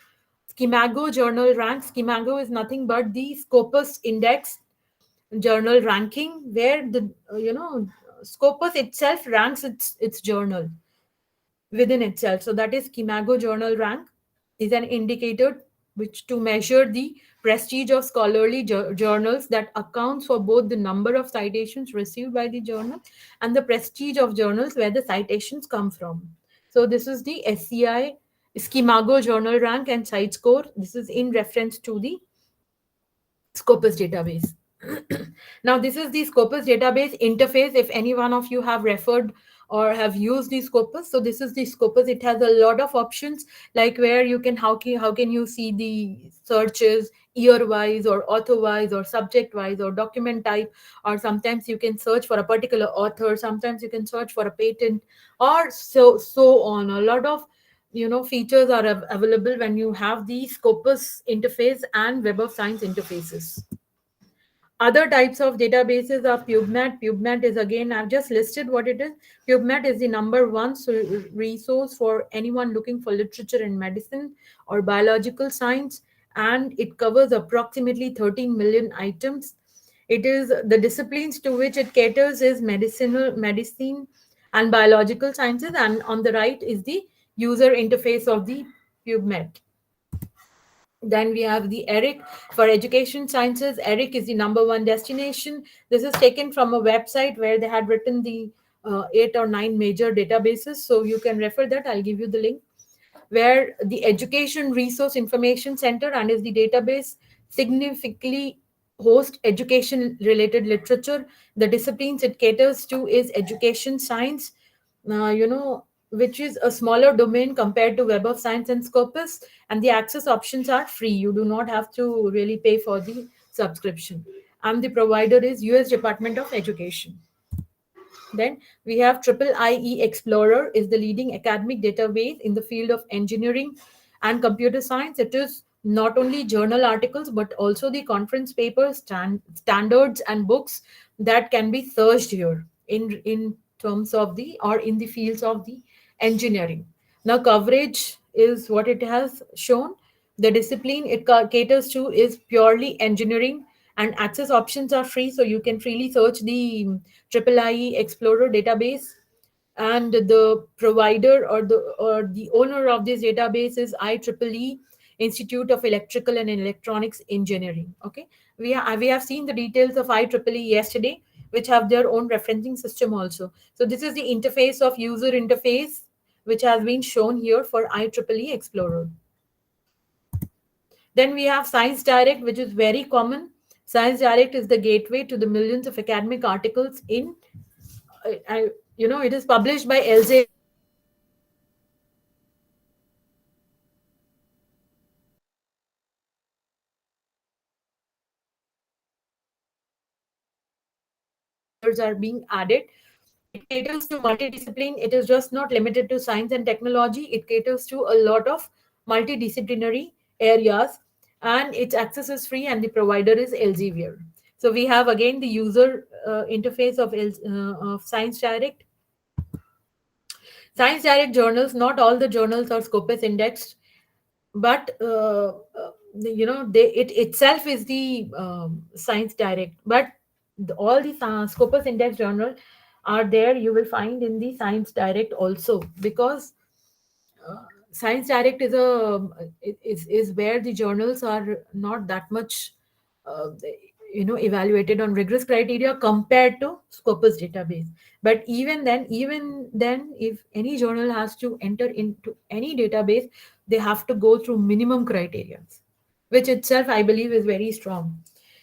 Scimago journal rank. Scimago is nothing but the Scopus index journal ranking, where the Scopus itself ranks its journal within itself. So that is Scimago journal rank is an indicator which to measure the prestige of scholarly journals, that accounts for both the number of citations received by the journal and the prestige of journals where the citations come from. So this is the SCI Scimago journal rank and site score. This is in reference to the Scopus database. Now, this is the Scopus database interface. If any one of you have referred or have used the Scopus, so this is the Scopus. It has a lot of options, like where you can how can you see the searches year wise or author wise or subject wise or document type, or sometimes you can search for a particular author, sometimes you can search for a patent, or so on. A lot of features are available when you have the Scopus interface and Web of Science interfaces. Other types of databases are PubMed. PubMed is, again, I've just listed what it is. PubMed is the number one resource for anyone looking for literature in medicine or biological science, and it covers approximately 13 million items. It is the disciplines to which it caters is medicine and biological sciences, and on the right is the user interface of the PubMed. Then we have the ERIC for education sciences. ERIC is the number one destination. This is taken from a website where they had written the 8 or 9 major databases. So you can refer that. I'll give you the link. Where the Education Resource Information Center and is the database significantly host education related literature. The disciplines it caters to is education science, which is a smaller domain compared to Web of Science and Scopus, and the access options are free. You do not have to really pay for the subscription. And the provider is US Department of Education. Then we have IEEE Explorer is the leading academic database in the field of engineering and computer science. It is not only journal articles, but also the conference papers, standards and books that can be searched here in terms of the or in the fields of the engineering. Now, coverage is what it has shown. The discipline it caters to is purely engineering, and access options are free, so you can freely search the IEEE Explorer database. And the provider or the owner of this database is IEEE Institute of Electrical and Electronics Engineering. Okay, we have seen the details of IEEE yesterday, which have their own referencing system also. So this is the interface of user interface which has been shown here for IEEE Explorer. Then we have Science Direct, which is very common. Science Direct is the gateway to the millions of academic articles in, it is published by Elsevier. Are being added. It caters to multidiscipline. It is just not limited to science and technology. It caters to a lot of multidisciplinary areas, and its access is free, and the provider is Elsevier. So we have again the user interface of Science Direct. Science Direct journals, not all the journals are Scopus indexed, but it itself is the Science Direct, but all the Scopus index journal are there. You will find in the Science Direct also, because Science Direct is where the journals are not that much evaluated on rigorous criteria compared to Scopus database. But even then, if any journal has to enter into any database, they have to go through minimum criteria, which itself I believe is very strong.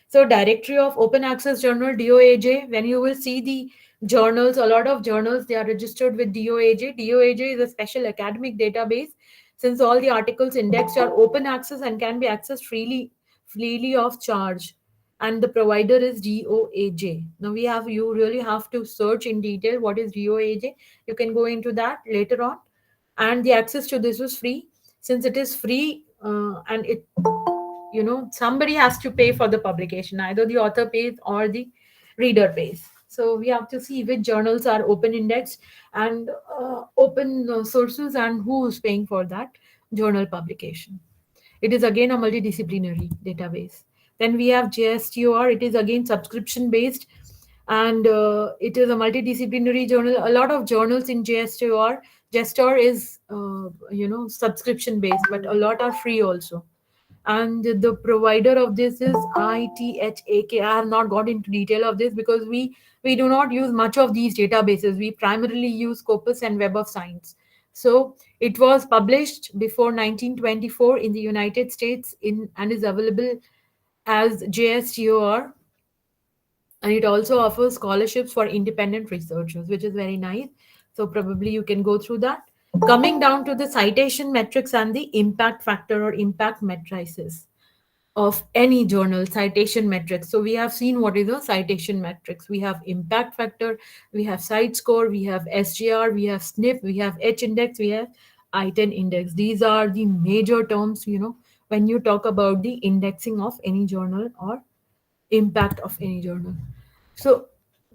So Directory of Open Access Journal, DOAJ, when you will see the journals, a lot of journals, they are registered with DOAJ. DOAJ is a special academic database, since all the articles indexed are open access and can be accessed freely of charge. And the provider is DOAJ. Now you really have to search in detail what is DOAJ. You can go into that later on. And the access to this is free. Since it is free, and it somebody has to pay for the publication, either the author pays or the reader pays. So we have to see which journals are open indexed and open sources, and who is paying for that journal publication. It is again a multidisciplinary database. Then we have JSTOR. It is again subscription based, and it is a multidisciplinary journal. A lot of journals in JSTOR. JSTOR is subscription based, but a lot are free also. And the provider of this is ITHAK. I have not got into detail of this because we do not use much of these databases. We primarily use Scopus and Web of Science. So it was published before 1924 in the United States and is available as JSTOR, and it also offers scholarships for independent researchers, which is very nice. So probably you can go through that. Coming down to the citation metrics and the impact factor or impact matrices of any journal, citation metrics. So we have seen what is the citation metrics. We have impact factor, we have site score, we have SGR, we have SNP, we have H index, we have I10 index. These are the major terms, when you talk about the indexing of any journal or impact of any journal. So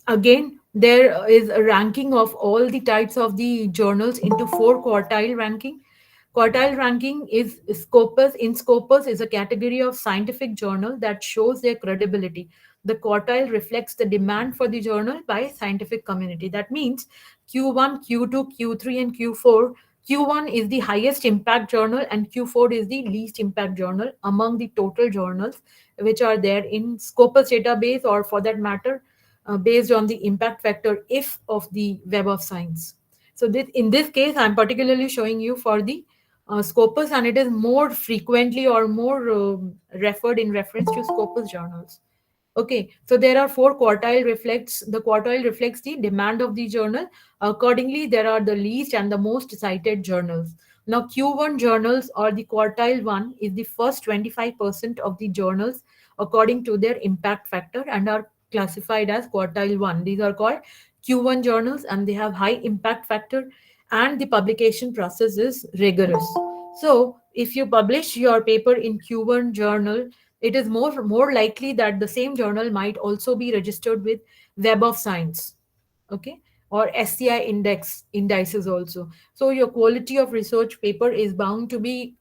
again, there is a ranking of all the types of the journals into 4 quartile ranking. Quartile ranking is Scopus. In Scopus is a category of scientific journal that shows their credibility. The quartile reflects the demand for the journal by scientific community. That means Q1, Q2, Q3, and Q4. Q1 is the highest impact journal and Q4 is the least impact journal among the total journals which are there in Scopus database, or for that matter, based on the impact factor if of the Web of Science. So in this case, I'm particularly showing you for the Scopus, and it is more frequently or more referred in reference to Scopus journals. Okay, so there are 4 quartile reflects. The quartile reflects the demand of the journal. Accordingly, there are the least and the most cited journals. Now, Q1 journals or the quartile 1 is the first 25% of the journals according to their impact factor and are classified as quartile 1. These are called Q1 journals and they have high impact factor, and the publication process is rigorous. So, if you publish your paper in Q1 journal, it is more likely that the same journal might also be registered with Web of Science, okay, or SCI indices also. So your quality of research paper is bound to be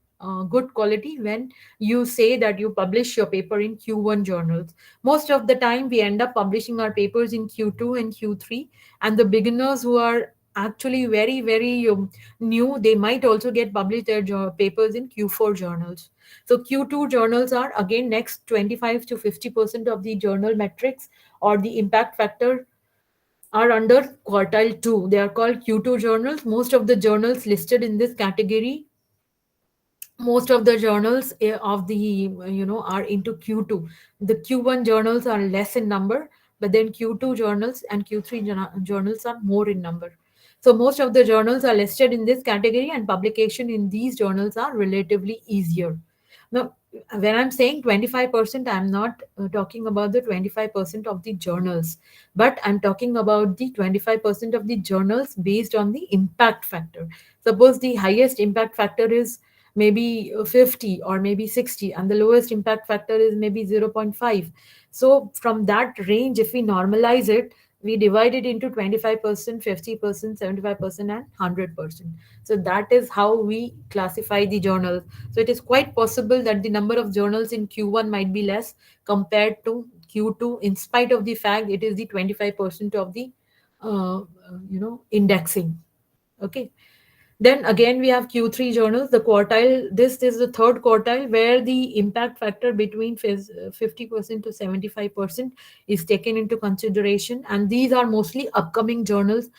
good quality when you say that you publish your paper in Q1 journals. Most of the time we end up publishing our papers in Q2 and Q3, and the beginners who are actually very new, they might also get published their papers in Q4 journals. So Q2 journals are again next 25 to 50% of the journal metrics or the impact factor are under quartile 2. They are called Q2 journals. Most of the journals listed in this category, most of the journals of the are into Q2. The Q1 journals are less in number, but then Q2 journals and Q3 journals are more in number. So most of the journals are listed in this category, and publication in these journals are relatively easier. Now, when I'm saying 25%, I'm not talking about the 25% of the journals, but I'm talking about the 25% of the journals based on the impact factor. Suppose the highest impact factor is maybe 50 or maybe 60, and the lowest impact factor is maybe 0.5. So from that range, if we normalize it, we divide it into 25%, 50%, 75%, and 100%. So that is how we classify the journals. So it is quite possible that the number of journals in Q1 might be less compared to Q2, in spite of the fact it is the 25% of the indexing. Okay. Then again, we have Q3 journals, the quartile. This is the third quartile where the impact factor between 50% to 75% is taken into consideration. And these are mostly upcoming journals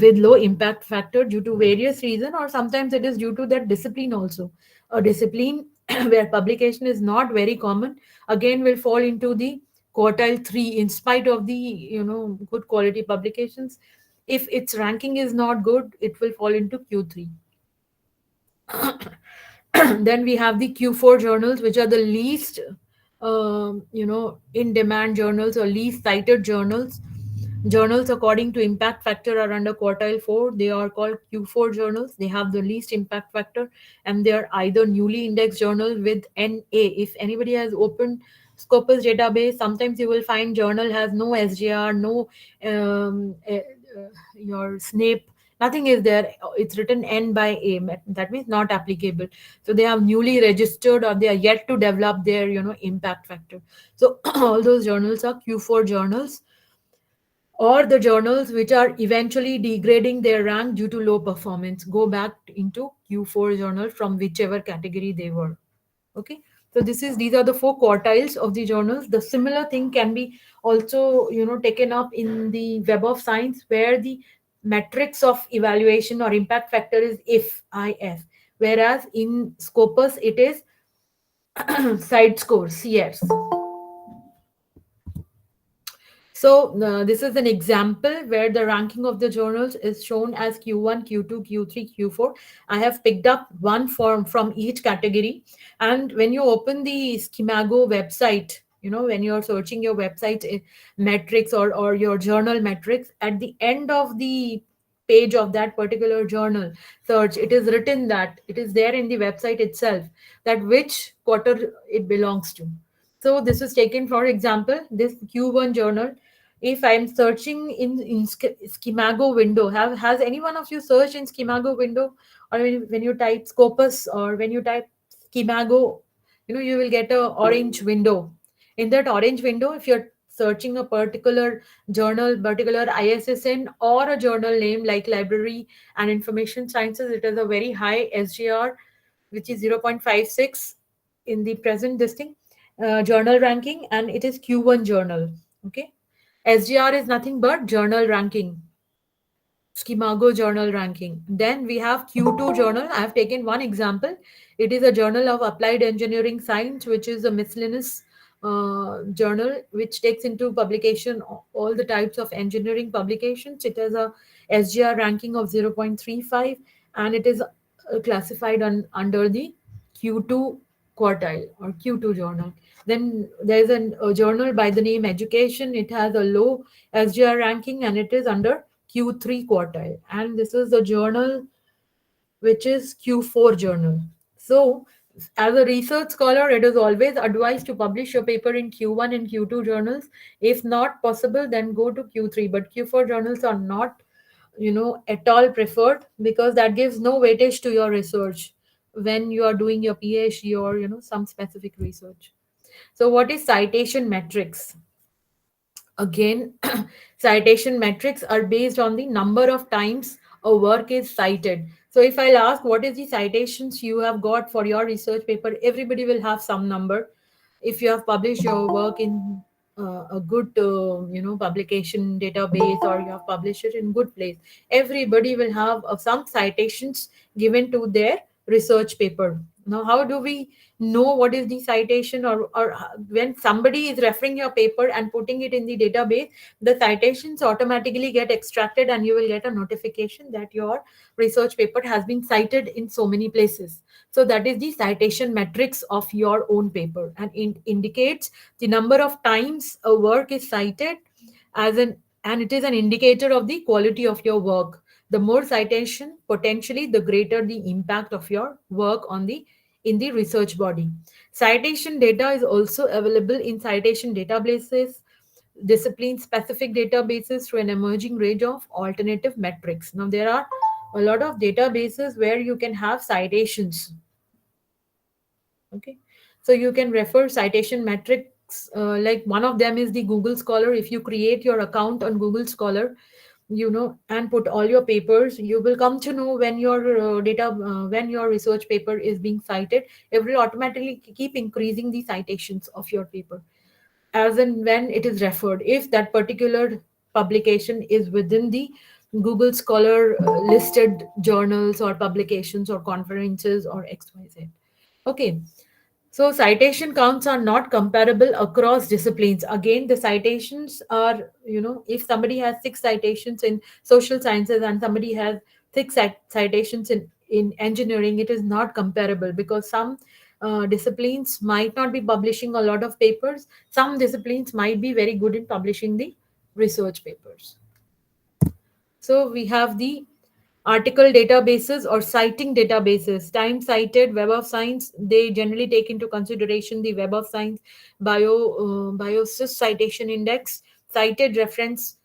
with low impact factor due to various reasons, or sometimes it is due to that discipline also. A discipline where publication is not very common, again, will fall into the quartile 3 in spite of the good quality publications. If its ranking is not good, it will fall into Q3. Then we have the Q4 journals, which are the least in demand journals or least cited journals. Journals according to impact factor are under quartile 4. They are called Q4 journals. They have the least impact factor, and they are either newly indexed journal with NA. If anybody has opened Scopus database, sometimes you will find journal has no SGR, no your SNP, nothing is there. It's written N by A. That means not applicable. So they have newly registered or they are yet to develop their impact factor. So all those journals are Q4 journals, or the journals which are eventually degrading their rank due to low performance go back into Q4 journal from whichever category they were. Okay, so these are the 4 quartiles of the journals. The similar thing can be also taken up in the Web of Science, where the metrics of evaluation or impact factor is if, whereas in Scopus it is side scores, yes. So this is an example where the ranking of the journals is shown as Q1, Q2, Q3, Q4. I have picked up one form from each category. And when you open the Schemago website, when you're searching your website metrics or your journal metrics, at the end of the page of that particular journal search, it is written that it is there in the website itself that which quarter it belongs to. So this is taken, for example, this Q1 journal. If I'm searching in Schemago window, has any one of you searched in Schemago window, or when you type Scopus or when you type Schemago, you will get a orange window. In that orange window, if you're searching a particular journal, particular ISSN, or a journal name like Library and Information Sciences, it has a very high SGR, which is 0.56 in the present listing journal ranking, and it is Q1 journal. Okay. SGR is nothing but journal ranking, Schemago journal ranking. Then we have Q2 journal. I have taken one example. It is a journal of applied engineering science, which is a miscellaneous journal which takes into publication all the types of engineering publications. It has a SGR ranking of 0.35, and it is classified under the Q2 quartile or Q2 journal. Then there's a journal by the name Education. It has a low SGR ranking and it is under Q3 quartile. And this is the journal which is Q4 journal. So as a research scholar, it is always advised to publish your paper in Q1 and Q2 journals. If not possible, then go to Q3. But Q4 journals are not, at all preferred, because that gives no weightage to your research when you are doing your PhD or, some specific research. So what is citation metrics? Again, citation metrics are based on the number of times a work is cited. So if I'll ask what is the citations you have got for your research paper, everybody will have some number. If you have published your work in a good publication database, or you have published it in good place, everybody will have some citations given to their research paper. Now how do we know what is the citation, or when somebody is referring your paper and putting it in the database, the citations automatically get extracted and you will get a notification that your research paper has been cited in so many places. So that is the citation metrics of your own paper, and it indicates the number of times a work is cited and it is an indicator of the quality of your work. The more citation, potentially the greater the impact of your work in the research body. Citation data is also available in citation databases, discipline specific databases, through an emerging range of alternative metrics. Now there are a lot of databases where you can have citations. Okay, so you can refer citation metrics, like one of them is the Google Scholar. If you create your account on Google Scholar, and put all your papers, you will come to know when your when your research paper is being cited. It will automatically keep increasing the citations of your paper as and when it is referred, if that particular publication is within the Google Scholar listed journals or publications or conferences or XYZ. Okay, so citation counts are not comparable across disciplines. Again, the citations are, if somebody has 6 citations in social sciences and somebody has 6 citations in engineering, it is not comparable, because some disciplines might not be publishing a lot of papers. Some disciplines might be very good in publishing the research papers. So we have the article databases or citing databases. Time cited, Web of Science, they generally take into consideration the Web of Science BioSys citation index. Cited reference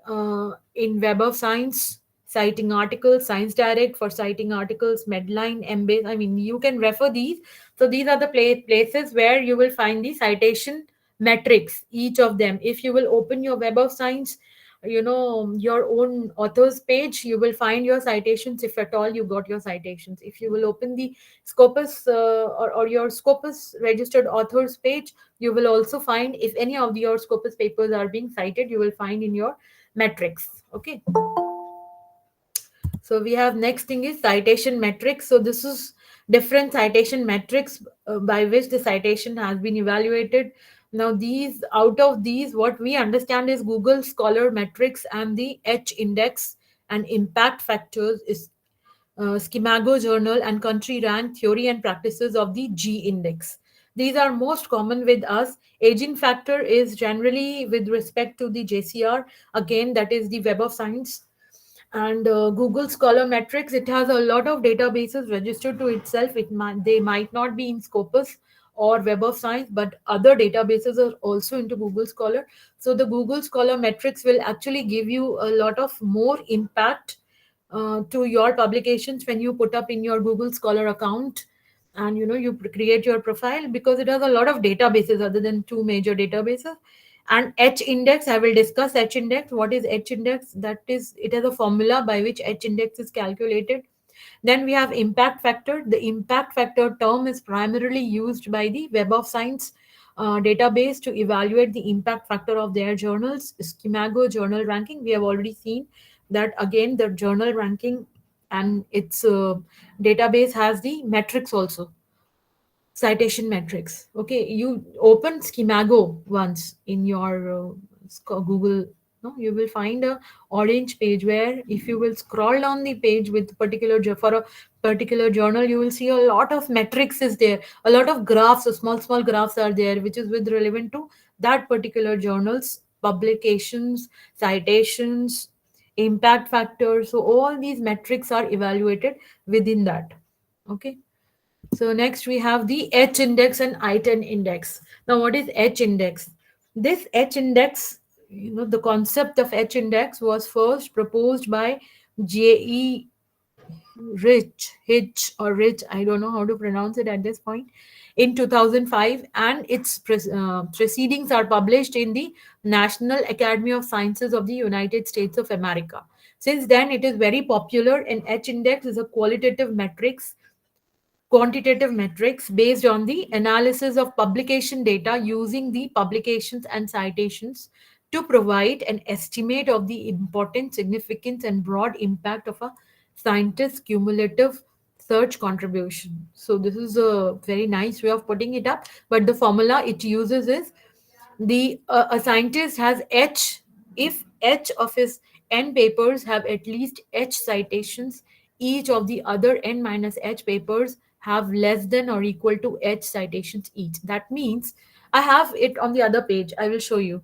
in Web of Science, citing articles, Science Direct for citing articles, Medline, Embase. I mean, you can refer these. So these are the places where you will find the citation metrics, each of them. If you will open your Web of Science, your own authors page, you will find your citations, if at all you got your citations. If you will open the Scopus or your Scopus registered authors page, you will also find if any of your Scopus papers are being cited, you will find in your metrics. Okay, So we have next thing is citation metrics. So this is different citation metrics by which the citation has been evaluated. Now these, out of these, what we understand is Google Scholar metrics and the H index and impact factors is Schemago Journal and Country Rank Theory and Practices of the G Index. These are most common with us. Aging factor is generally with respect to the JCR. Again, that is the Web of Science. And Google Scholar Metrics, it has a lot of databases registered to itself. They might not be in Scopus or Web of Science, but other databases are also into Google Scholar. So the Google Scholar Metrics will actually give you a lot of more impact to your publications when you put up in your Google Scholar account, and you create your profile, because it has a lot of databases other than two major databases. And H index, I will discuss H index. What is H index? That is, it has a formula by which H index is calculated. Then we have impact factor. The impact factor term is primarily used by the Web of Science database to evaluate the impact factor of their journals. Schemago journal ranking, we have already seen that. Again, the journal ranking and its database has the metrics also, citation metrics. Okay, you open Schemago once in your Google. No, you will find a orange page where if you will scroll down the page with particular for a particular journal, you will see a lot of metrics is there, a lot of graphs, so small graphs are there, which is with relevant to that particular journal's publications, citations, impact factors. So all these metrics are evaluated within that. Okay. So next we have the H index and I-10 index. Now what is H index? This H index, the concept of H index was first proposed by J.E. Rich, I don't know how to pronounce it at this point, in 2005, and its proceedings are published in the National Academy of Sciences of the United States of America. Since then, it is very popular, and H index is a quantitative metrics based on the analysis of publication data using the publications and citations to provide an estimate of the importance, significance, and broad impact of a scientist's cumulative search contribution. So this is a very nice way of putting it up, but the formula it uses is the a scientist has H if H of his N papers have at least H citations, each of the other N minus H papers have less than or equal to H citations each. That means I have it on the other page. I will show you.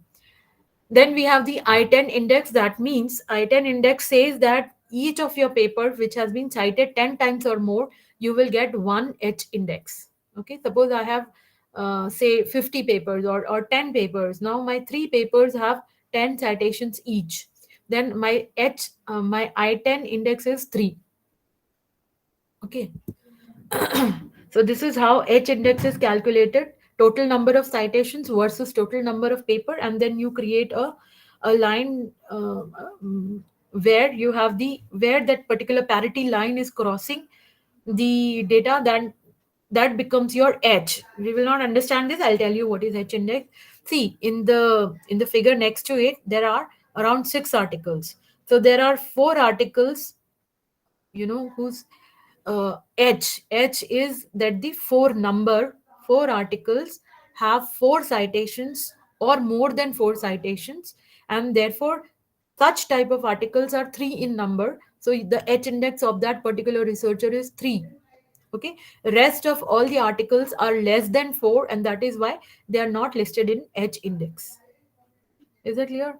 Then we have the I-10 index. That means I-10 index says that each of your papers which has been cited 10 times or more, you will get one H index. Okay, suppose I have say 50 papers or 10 papers. Now my 3 papers have 10 citations each. Then my my I-10 index is 3. Okay. So this is how H index is calculated: total number of citations versus total number of paper, and then you create a line where you have where that particular parity line is crossing the data, then that becomes your H. We will not understand this. I'll tell you what is H index. See, in the figure next to it, there are around 6 articles. So there are 4 articles, whose H is that the 4 articles have 4 citations or more than 4 citations, and therefore such type of articles are 3 in number. So the H index of that particular researcher is 3. Okay, rest of all the articles are less than 4, and that is why they are not listed in H index. Is that clear?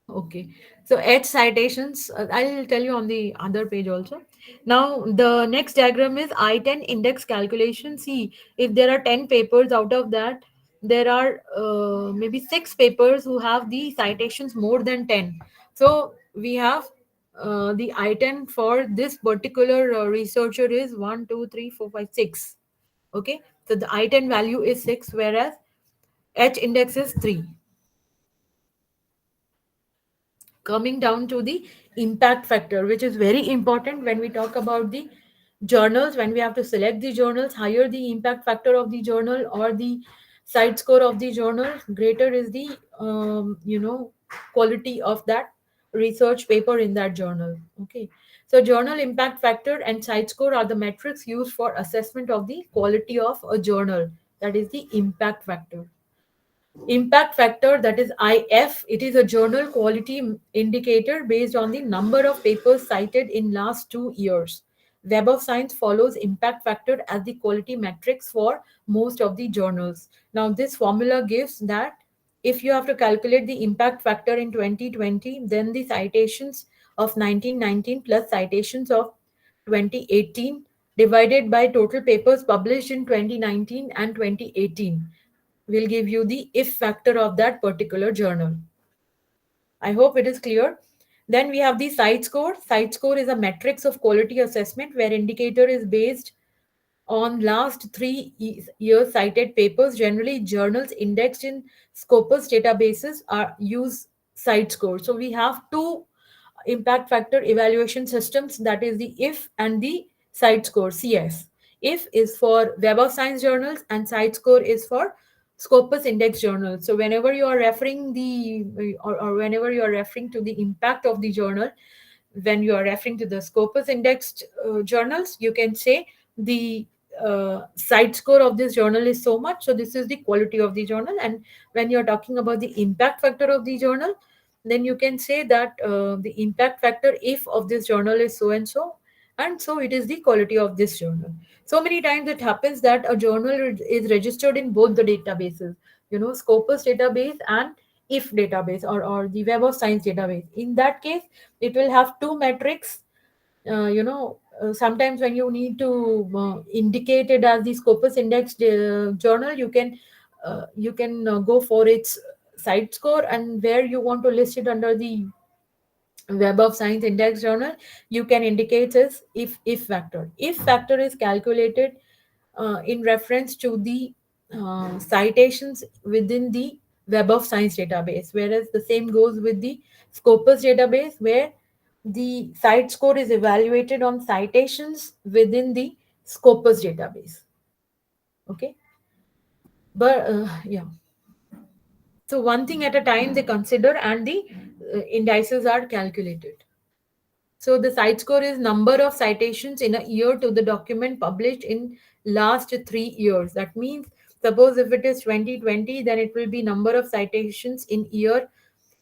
Okay, so H citations, I'll tell you on the other page also. Now, the next diagram is I-10 index calculation. See, if there are 10 papers, out of that, there are maybe 6 papers who have the citations more than 10. So, we have the I-10 for this particular researcher is 1, 2, 3, 4, 5, 6. Okay, so the I-10 value is 6, whereas H index is 3. Coming down to the impact factor, which is very important when we talk about the journals. When we have to select the journals, higher the impact factor of the journal or the site score of the journal, greater is the quality of that research paper in that journal. Okay. So journal impact factor and site score are the metrics used for assessment of the quality of a journal. That is the impact factor. Impact factor, that is IF, it is a journal quality indicator based on the number of papers cited in last 2 years. Web of Science follows impact factor as the quality metrics for most of the journals. Now this formula gives that if you have to calculate the impact factor in 2020, then the citations of 1919 plus citations of 2018 divided by total papers published in 2019 and 2018 will give you the if factor of that particular journal. I hope it is clear. Then we have the site score. Site score is a matrix of quality assessment where indicator is based on last 3 years cited papers. Generally, journals indexed in Scopus databases are use site score. So we have two impact factor evaluation systems, that is the if and the site score, CS. If is for Web of Science journals and site score is for Scopus index journals. So whenever you are referring or whenever you are referring to the impact of the journal, when you are referring to the Scopus indexed journals, you can say the site score of this journal is so much, so this is the quality of the journal. And when you're talking about the impact factor of the journal, then you can say that the impact factor if of this journal is so and so it is the quality of this journal. So many times it happens that a journal is registered in both the databases, Scopus database and if database, or the Web of Science database. In that case, it will have two metrics. Sometimes when you need to indicate it as the Scopus indexed journal, you can go for its site score, and where you want to list it under the Web of Science index journal, you can indicate as if factor. If factor is calculated in reference to the citations within the Web of Science database, whereas the same goes with the Scopus database, where the site score is evaluated on citations within the Scopus database. Okay, but yeah. So one thing at a time they consider, and the indices are calculated. So the site score is number of citations in a year to the document published in last 3 years. That means, suppose if it is 2020, then it will be number of citations in year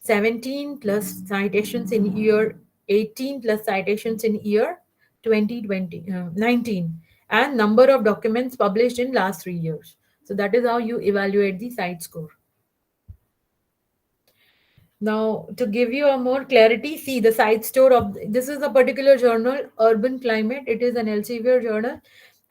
17 plus citations in year 18 plus citations in year 2020 19, and number of documents published in last 3 years. So that is how you evaluate the site score. Now, to give you a more clarity, see the site store of this is a particular journal, Urban Climate. It is an Elsevier journal,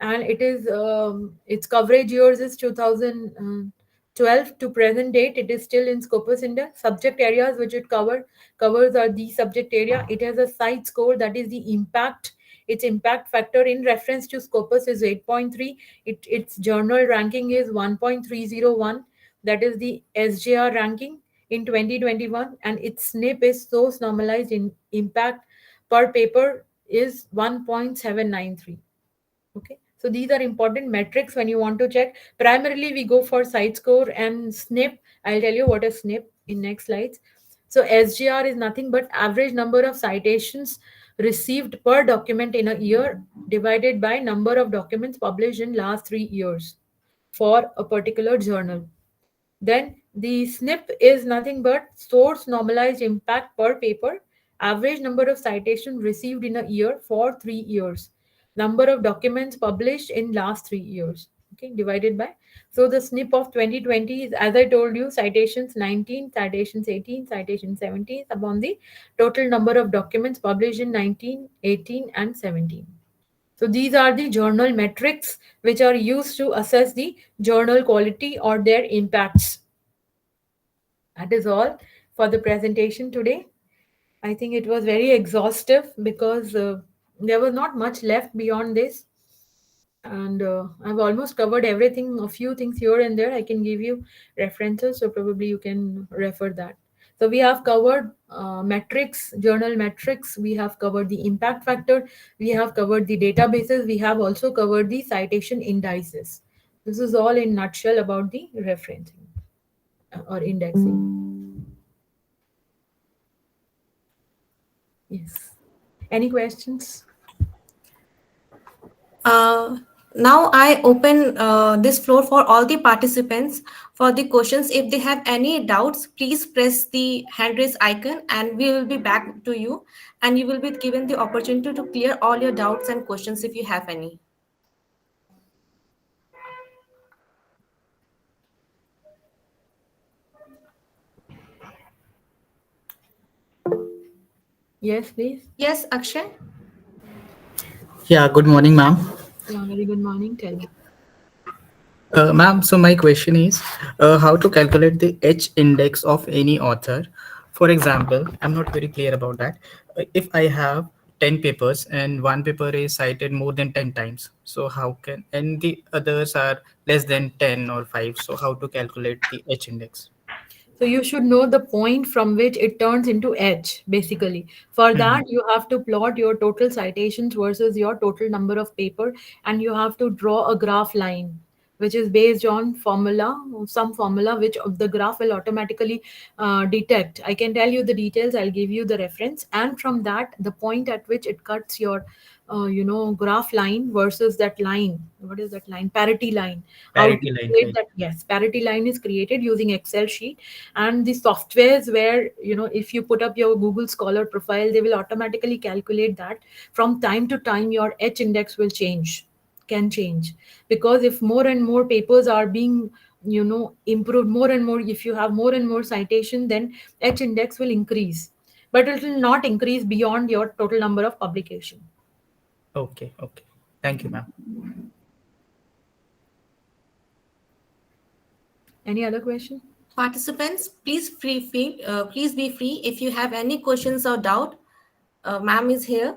and its coverage years is 2012 to present date. It is still in Scopus Index. Subject areas which it covers are the subject area. It has a site score, that is the impact. Its impact factor in reference to Scopus is 8.3. Its journal ranking is 1.301. That is the SJR ranking in 2021, and its SNP is source normalized in impact per paper is 1.793. Okay, so these are important metrics when you want to check. Primarily we go for site score and SNP. I'll tell you what is SNP in next slides. So SGR is nothing but average number of citations received per document in a year divided by number of documents published in last 3 years for a particular journal. Then the SNP is nothing but source normalized impact per paper, average number of citations received in a year for 3 years, number of documents published in last 3 years. Okay, divided by. So the SNP of 2020 is, as I told you, citations 19, citations 18, citations 17 upon the total number of documents published in 19, 18, and 17. So these are the journal metrics which are used to assess the journal quality or their impacts. That is all for the presentation today. I think it was very exhaustive because there was not much left beyond this. And I've almost covered everything, a few things here and there. I can give you references, so probably you can refer that. So we have covered metrics, journal metrics. We have covered the impact factor. We have covered the databases. We have also covered the citation indices. This is all in nutshell about the referencing or indexing. Yes. Any questions? Now I open this floor for all the participants for the questions. If they have any doubts, please press the hand raise icon and we will be back to you, and you will be given the opportunity to clear all your doubts and questions if you have any. Yes, please. Yes, Akshay? Yeah, good morning, ma'am. Yeah, very good morning. Tell me. Ma'am, so my question is how to calculate the H index of any author. For example, I'm not very clear about that. If I have 10 papers and one paper is cited more than 10 times, so how can, and the others are less than 10 or 5, so how to calculate the H index? So you should know the point from which it turns into edge, basically. For Mhm. that, you have to plot your total citations versus your total number of paper, and you have to draw a graph line, which is based on formula, some formula, which of the graph will automatically detect. I can tell you the details. I'll give you the reference, and from that, the point at which it cuts your, graph line versus that line. What is that line? Parity line. How to Parity line, create right? that? Yes, parity line is created using Excel sheet, and the softwares where, if you put up your Google Scholar profile, they will automatically calculate that. From time to time your H index will change, can change, because if more and more papers are being, improved more and more, if you have more and more citation, then H index will increase, but it will not increase beyond your total number of publication. Okay, okay. Thank you, ma'am. Any other question? Participants, please be free. If you have any questions or doubt, ma'am is here.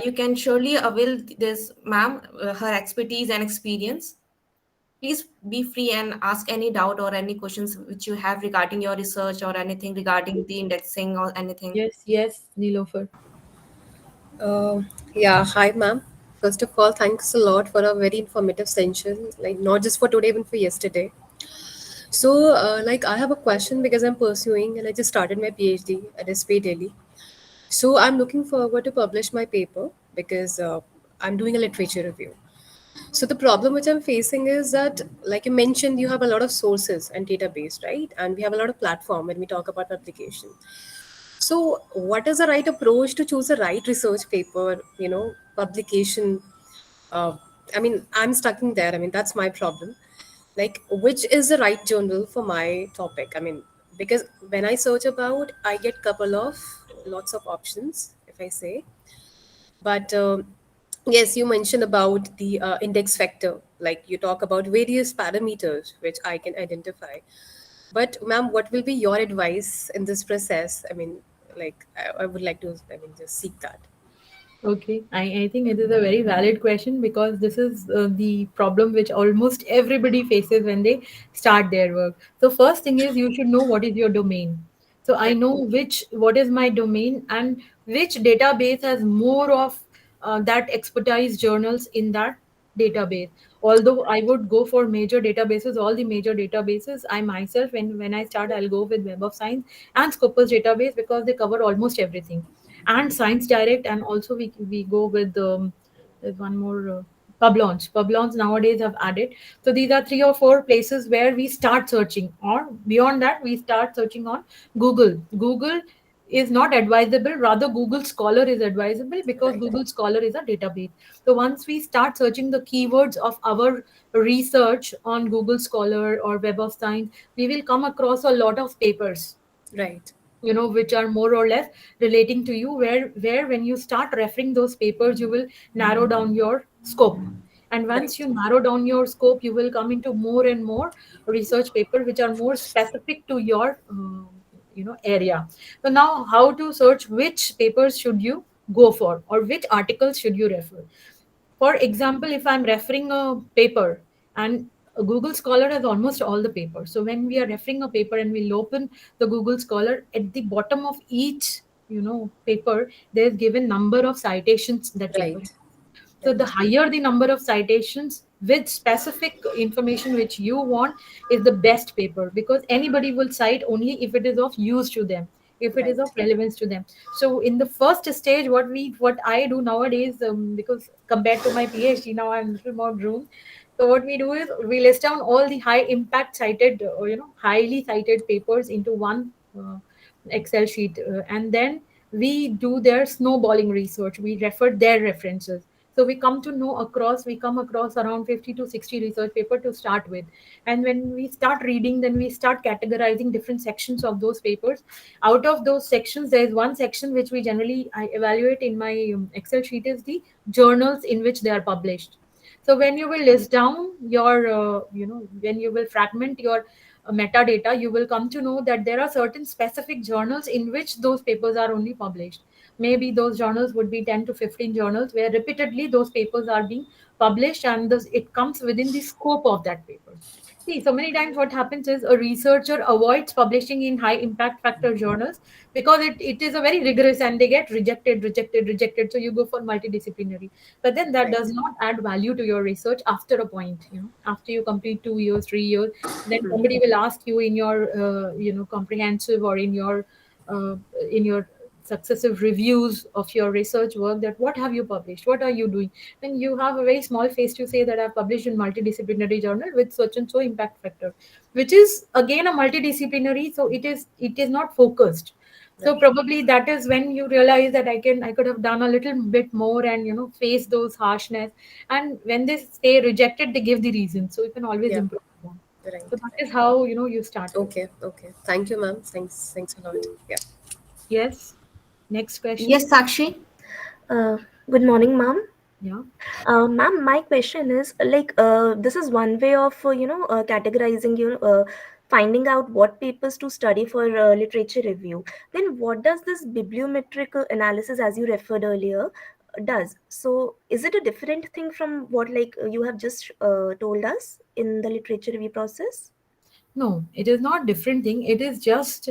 You can surely avail this ma'am, her expertise and experience. Please be free and ask any doubt or any questions which you have regarding your research or anything regarding the indexing or anything. Yes, yes, Nilofer. Uh, yeah, hi, ma'am. First of all, thanks a lot for a very informative session, like not just for today, even for yesterday. So, I have a question because I'm pursuing and I just started my PhD at SPA Delhi. So, I'm looking forward to publish my paper because I'm doing a literature review. So, the problem which I'm facing is that, like you mentioned, you have a lot of sources and database, right? And we have a lot of platform when we talk about publication. So, what is the right approach to choose the right research paper, publication? Uh, I mean, I'm stuck in there. I mean, that's my problem. Like, which is the right journal for my topic? I mean, because when I search about, I get couple of lots of options, if I say. But yes, you mentioned about the index factor. Like, you talk about various parameters which I can identify. But, ma'am, what will be your advice in this process? I mean, I would like to, I mean, just seek that. Okay, I think it is a very valid question, because this is the problem which almost everybody faces when they start their work. So first thing is, you should know what is your domain. So I Right. know what is my domain, and which database has more of that expertise journals in that database. Although I would go for major databases, all the major databases, I myself, when I start, I'll go with Web of Science and Scopus database, because they cover almost everything, and Science Direct, and also we go with there's one more, Publons. Publons nowadays have added. So these are three or four places where we start searching, or beyond that we start searching on Google. Google is not advisable, rather Google Scholar is advisable, because Right. Google Scholar is a database. So once we start searching the keywords of our research on Google Scholar or Web of Science, we will come across a lot of papers, Right. which are more or less relating to you, where when you start referring those papers, you will narrow down your scope, and once Right. you narrow down your scope, you will come into more and more research paper which are more specific to your area. So now, how to search which papers should you go for, or which articles should you refer? For example, if I'm referring a paper, and a Google Scholar has almost all the papers. So when we are referring a paper and we'll open the Google Scholar, at the bottom of each paper, there's given number of citations that paper has. Right. So the Right. higher the number of citations with specific information which you want is the best paper, because anybody will cite only if it is of use to them. if it is Right. of relevance to them. So in the first stage, what I do nowadays, because compared to my PhD, now I'm a little more groomed. So what we do is we list down all the high impact cited, highly cited papers into one Excel sheet, and then we do their snowballing research. We refer their references. So we come across around 50 to 60 research paper to start with. And when we start reading, then we start categorizing different sections of those papers. Out of those sections, there is one section which we generally I evaluate in my Excel sheet is the journals in which they are published. So when you will list down your, when you will fragment your metadata, you will come to know that there are certain specific journals in which those papers are only published. Maybe those journals would be 10 to 15 journals where repeatedly those papers are being published, and it comes within the scope of that paper. See, so many times what happens is a researcher avoids publishing in high impact factor journals because it is a very rigorous and they get rejected. So you go for multidisciplinary. But then that Right. does not add value to your research after a point. After you complete 2 years, 3 years, then somebody will ask you in your comprehensive or in your successive reviews of your research work that what have you published, what are you doing. Then you have a very small face to say that I've published in multidisciplinary journal with such and so impact factor, which is again a multidisciplinary, so it is not focused. So Right. probably that is when you realize that I could have done a little bit more and face those harshness. And when they stay rejected, they give the reason, so you can always Yeah. improve them. Right. So that is how you start with. Okay. Okay. Thank you, ma'am. Thanks a lot. Yeah. Yes. Next Yes, question. Sakshi. Uh, Good morning, ma'am. Yeah. Ma'am, my question is like this is one way of categorizing, finding out what papers to study for literature review. Then what does this bibliometric analysis, as you referred earlier, does? So is it a different thing from what like you have just told us in the literature review process? No, it is not different thing. It is just,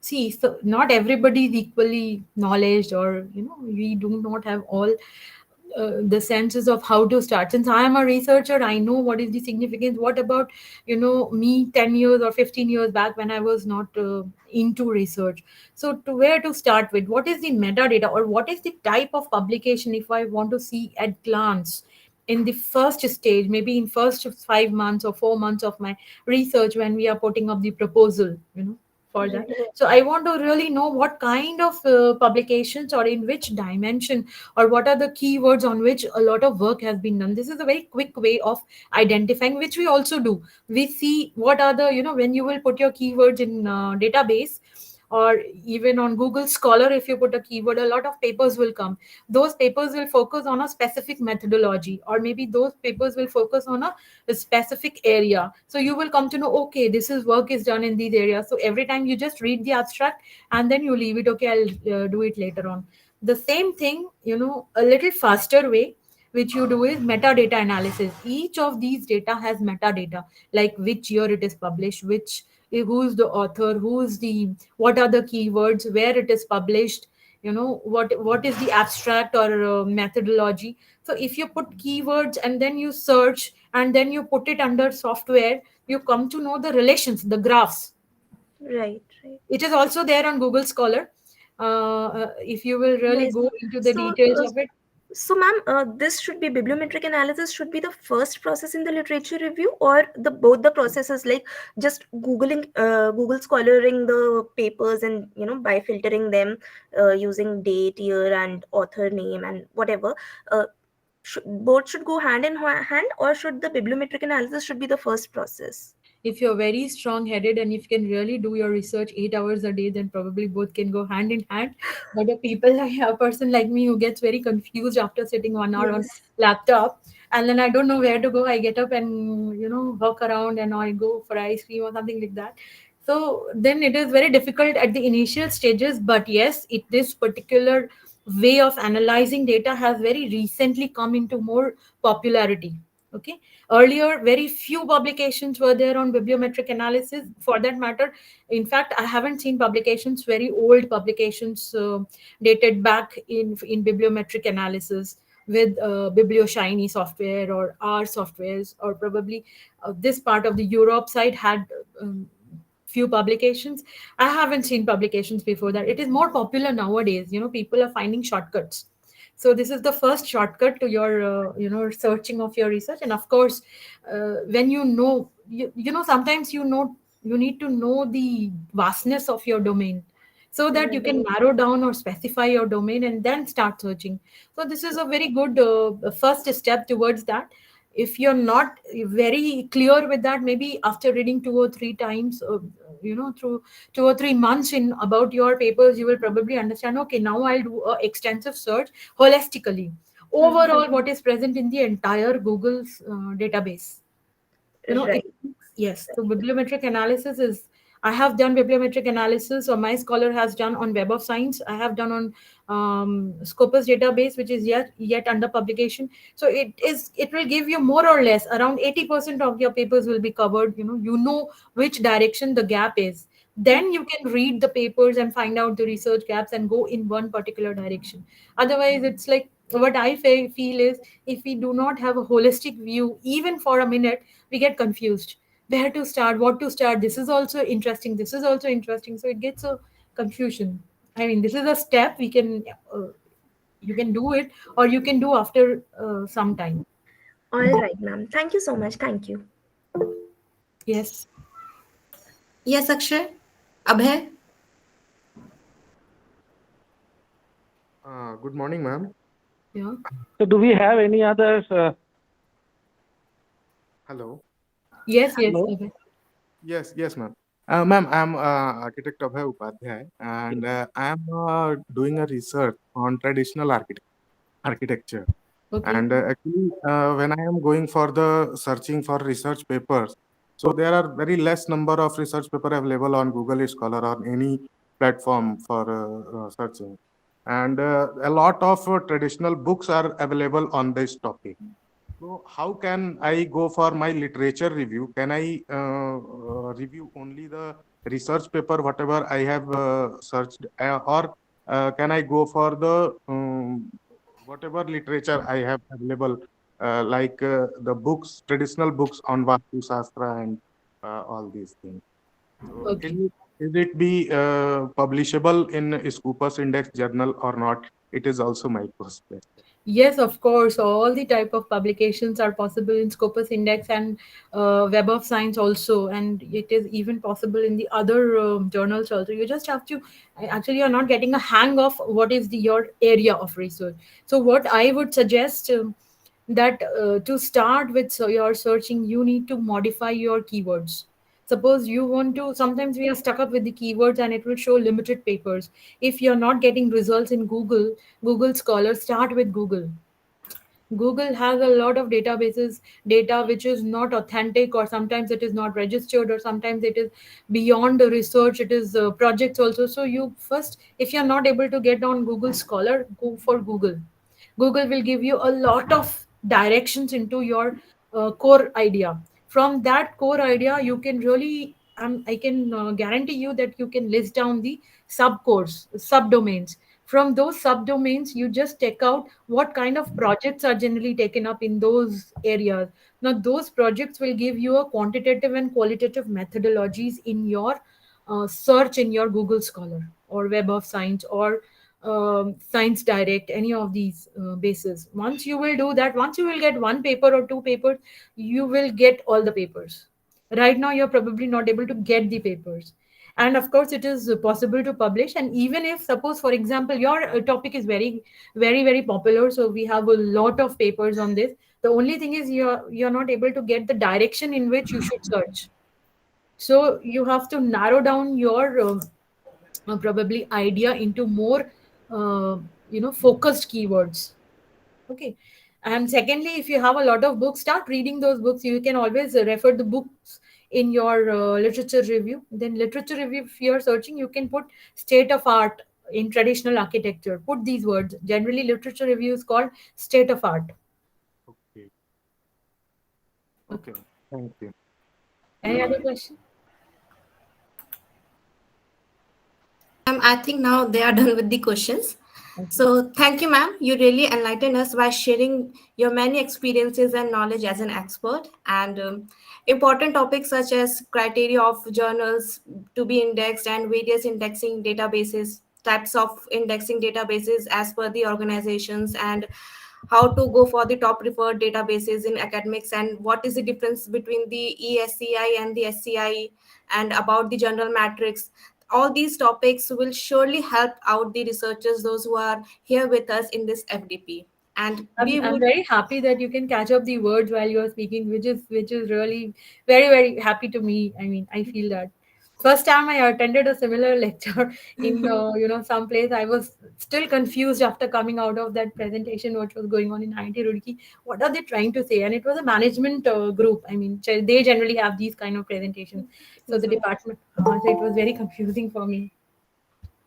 see, so not everybody is equally knowledge, or we do not have all the senses of how to start. Since I am a researcher, I know what is the significance. What about me 10 years or 15 years back when I was not into research? So to where to start with, what is the metadata or what is the type of publication if I want to see at glance in the first stage, maybe in first 5 months or 4 months of my research when we are putting up the proposal, for that. Right. So I want to really know what kind of publications or in which dimension, or what are the keywords on which a lot of work has been done. This is a very quick way of identifying, which we also do. We see what are the, when you will put your keywords in database, or even on Google Scholar, if you put a keyword, a lot of papers will come. Those papers will focus on a specific methodology, or maybe those papers will focus on a specific area. So you will come to know, okay, this is work is done in these areas. So every time you just read the abstract and then you leave it. Okay, I'll do it later on. The same thing, a little faster way which you do is metadata analysis. Each of these data has metadata, like which year it is published, which who is the author, who is the, what are the keywords, where it is published, what is the abstract or methodology. So if you put keywords and then you search and then you put it under software, you come to know the relations, the graphs. Right. Right. It is also there on Google Scholar. If you will really Yes. go into the So, details of it. so, ma'am, this should be bibliometric analysis should be the first process in the literature review, or the both the processes like just Google scholaring the papers and by filtering them using date, year, and author name and whatever. Both should go hand in hand, or should the bibliometric analysis should be the first process? If you're very strong headed and if you can really do your research 8 hours a day, then probably both can go hand in hand. But a person like me who gets very confused after sitting 1 hour on Yes. laptop, and then I don't know where to go, I get up and walk around, and I go for ice cream or something like that. So then it is very difficult at the initial stages. But yes, this particular way of analyzing data has very recently come into more popularity. Okay. Earlier, very few publications were there on bibliometric analysis. For that matter, in fact, I haven't seen publications, very old publications, dated back in bibliometric analysis with BiblioShiny software or R softwares, or probably this part of the Europe side had few publications. I haven't seen publications before that. It is more popular nowadays. People are finding shortcuts. So this is the first shortcut to your searching of your research. And of course, when sometimes you need to know the vastness of your domain, so that you can narrow down or specify your domain and then start searching. So this is a very good first step towards that. If you're not very clear with that, maybe after reading 2 or 3 times, through 2 or 3 months in about your papers, you will probably understand, okay, now I'll do a extensive search holistically overall what is present in the entire Google's database. Right. Yes, so bibliometric analysis is, I have done bibliometric analysis, or my scholar has done on Web of Science. I have done on Scopus database, which is yet under publication. So it will give you more or less around 80% of your papers will be covered. You know which direction the gap is. Then you can read the papers and find out the research gaps and go in one particular direction. Otherwise, it's like what I feel is, if we do not have a holistic view, even for a minute, we get confused where to start, what to start. This is also interesting, this is also interesting, so it gets a confusion. I mean, this is a step we can you can do it, or you can do after some time. All right, ma'am. Thank you so much. Thank you. Yes. Yes, Akshay. Abhay. Good morning, ma'am. Yeah. So do we have any others? Hello. Yes. Hello? Abhay. Yes, ma'am. Ma'am, I'm architect Abhay Upadhyay, and I'm doing a research on traditional architecture. Okay. And actually, when I am going for the searching for research papers, so there are very less number of research paper available on Google Scholar or any platform for searching. And a lot of traditional books are available on this topic. So how can I go for my literature review? Can I review only the research paper, whatever I have searched, or can I go for the whatever literature I have available, like the books, traditional books on Vastu Shastra and all these things? So Okay. is it be publishable in Scopus Index Journal or not? It is also my question. Yes, of course. All the type of publications are possible in Scopus Index and Web of Science also, and it is even possible in the other journals also. You just have to, actually, you're not getting a hang of what is your area of research. So what I would suggest, that to start with, so your searching, you need to modify your keywords. Suppose you want to, sometimes we are stuck up with the keywords and it will show limited papers. If you're not getting results in Google Scholar, start with Google. Google has a lot of databases, data which is not authentic, or sometimes it is not registered, or sometimes it is beyond the research, it is projects also. So you first, if you're not able to get on Google Scholar, go for Google. Google will give you a lot of directions into your core idea. From that core idea, you can really, I can guarantee you that you can list down the subcores, subdomains. From those subdomains, you just take out what kind of projects are generally taken up in those areas. Now, those projects will give you a quantitative and qualitative methodologies in your search in your Google Scholar or Web of Science or Science Direct, any of these bases. Once you will do that, once you will get one paper or two papers, you will get all the papers. Right now, you're probably not able to get the papers. And of course, it is possible to publish. And even if, suppose, for example, your topic is very, very, very popular, so we have a lot of papers on this. The only thing is you're not able to get the direction in which you should search. So you have to narrow down your probably idea into more focused keywords. Okay. And secondly, if you have a lot of books, start reading those books. You can always refer the books in your literature review. Then literature review, if you're searching, you can put state of art in traditional architecture. Put these words. Generally, literature review is called state of art. Okay. Okay. Thank you. Any other question? I think now they are done with the questions. So thank you, ma'am. You really enlightened us by sharing your many experiences and knowledge as an expert, and important topics such as criteria of journals to be indexed and various indexing databases, types of indexing databases as per the organizations, and how to go for the top preferred databases in academics, and what is the difference between the ESCI and the SCI, and about the journal matrix. All these topics will surely help out the researchers, those who are here with us in this FDP. And we I'm would very happy that you can catch up the words while you're speaking, which is really very, very happy to me. I mean, I feel that. First time I attended a similar lecture in some place, I was still confused after coming out of that presentation what was going on in IIT Roorkee. What are they trying to say? And it was a management group. I mean, they generally have these kind of presentations. So the department, so it was very confusing for me.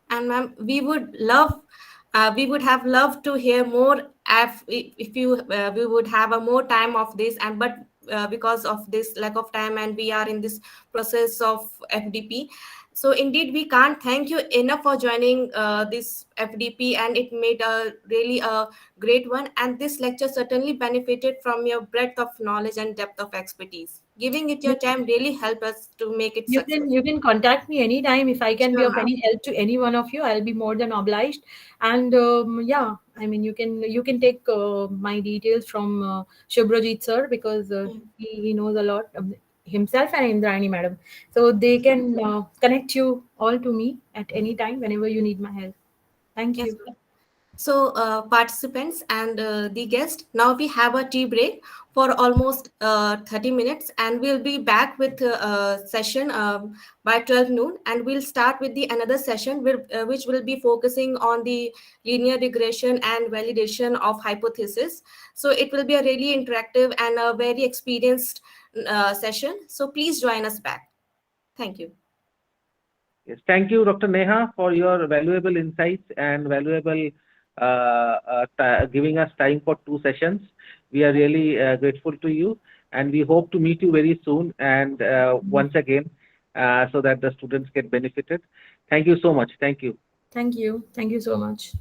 And ma'am, we would have loved to hear more if you we would have a more time of this, and but because of this lack of time and we are in this process of FDP, so indeed we can't thank you enough for joining this FDP, and it made a really a great one, and this lecture certainly benefited from your breadth of knowledge and depth of expertise. Giving it your time really helped us to make it successful. You can contact me anytime if I can be Sure, of ma'am. any help to any one of you. I'll be more than obliged. And yeah, I mean you can take my details from Shubhrajit sir, because he knows a lot of himself, and Indrayani madam. So they can connect you all to me at any time whenever you need my help. Thank Yes, you. ma'am. So, participants and the guest, now we have a tea break for almost 30 minutes, and we'll be back with a session by 12 noon, and we'll start with the another session which will be focusing on the linear regression and validation of hypothesis. So it will be a really interactive and a very experienced session. So please join us back. Thank you. Yes, thank you, Dr. Neha, for your valuable insights and valuable giving us time for 2 sessions. We are really grateful to you, and we hope to meet you very soon and once again, so that the students get benefited. Thank you so much. Thank you. Thank you. Thank you so much.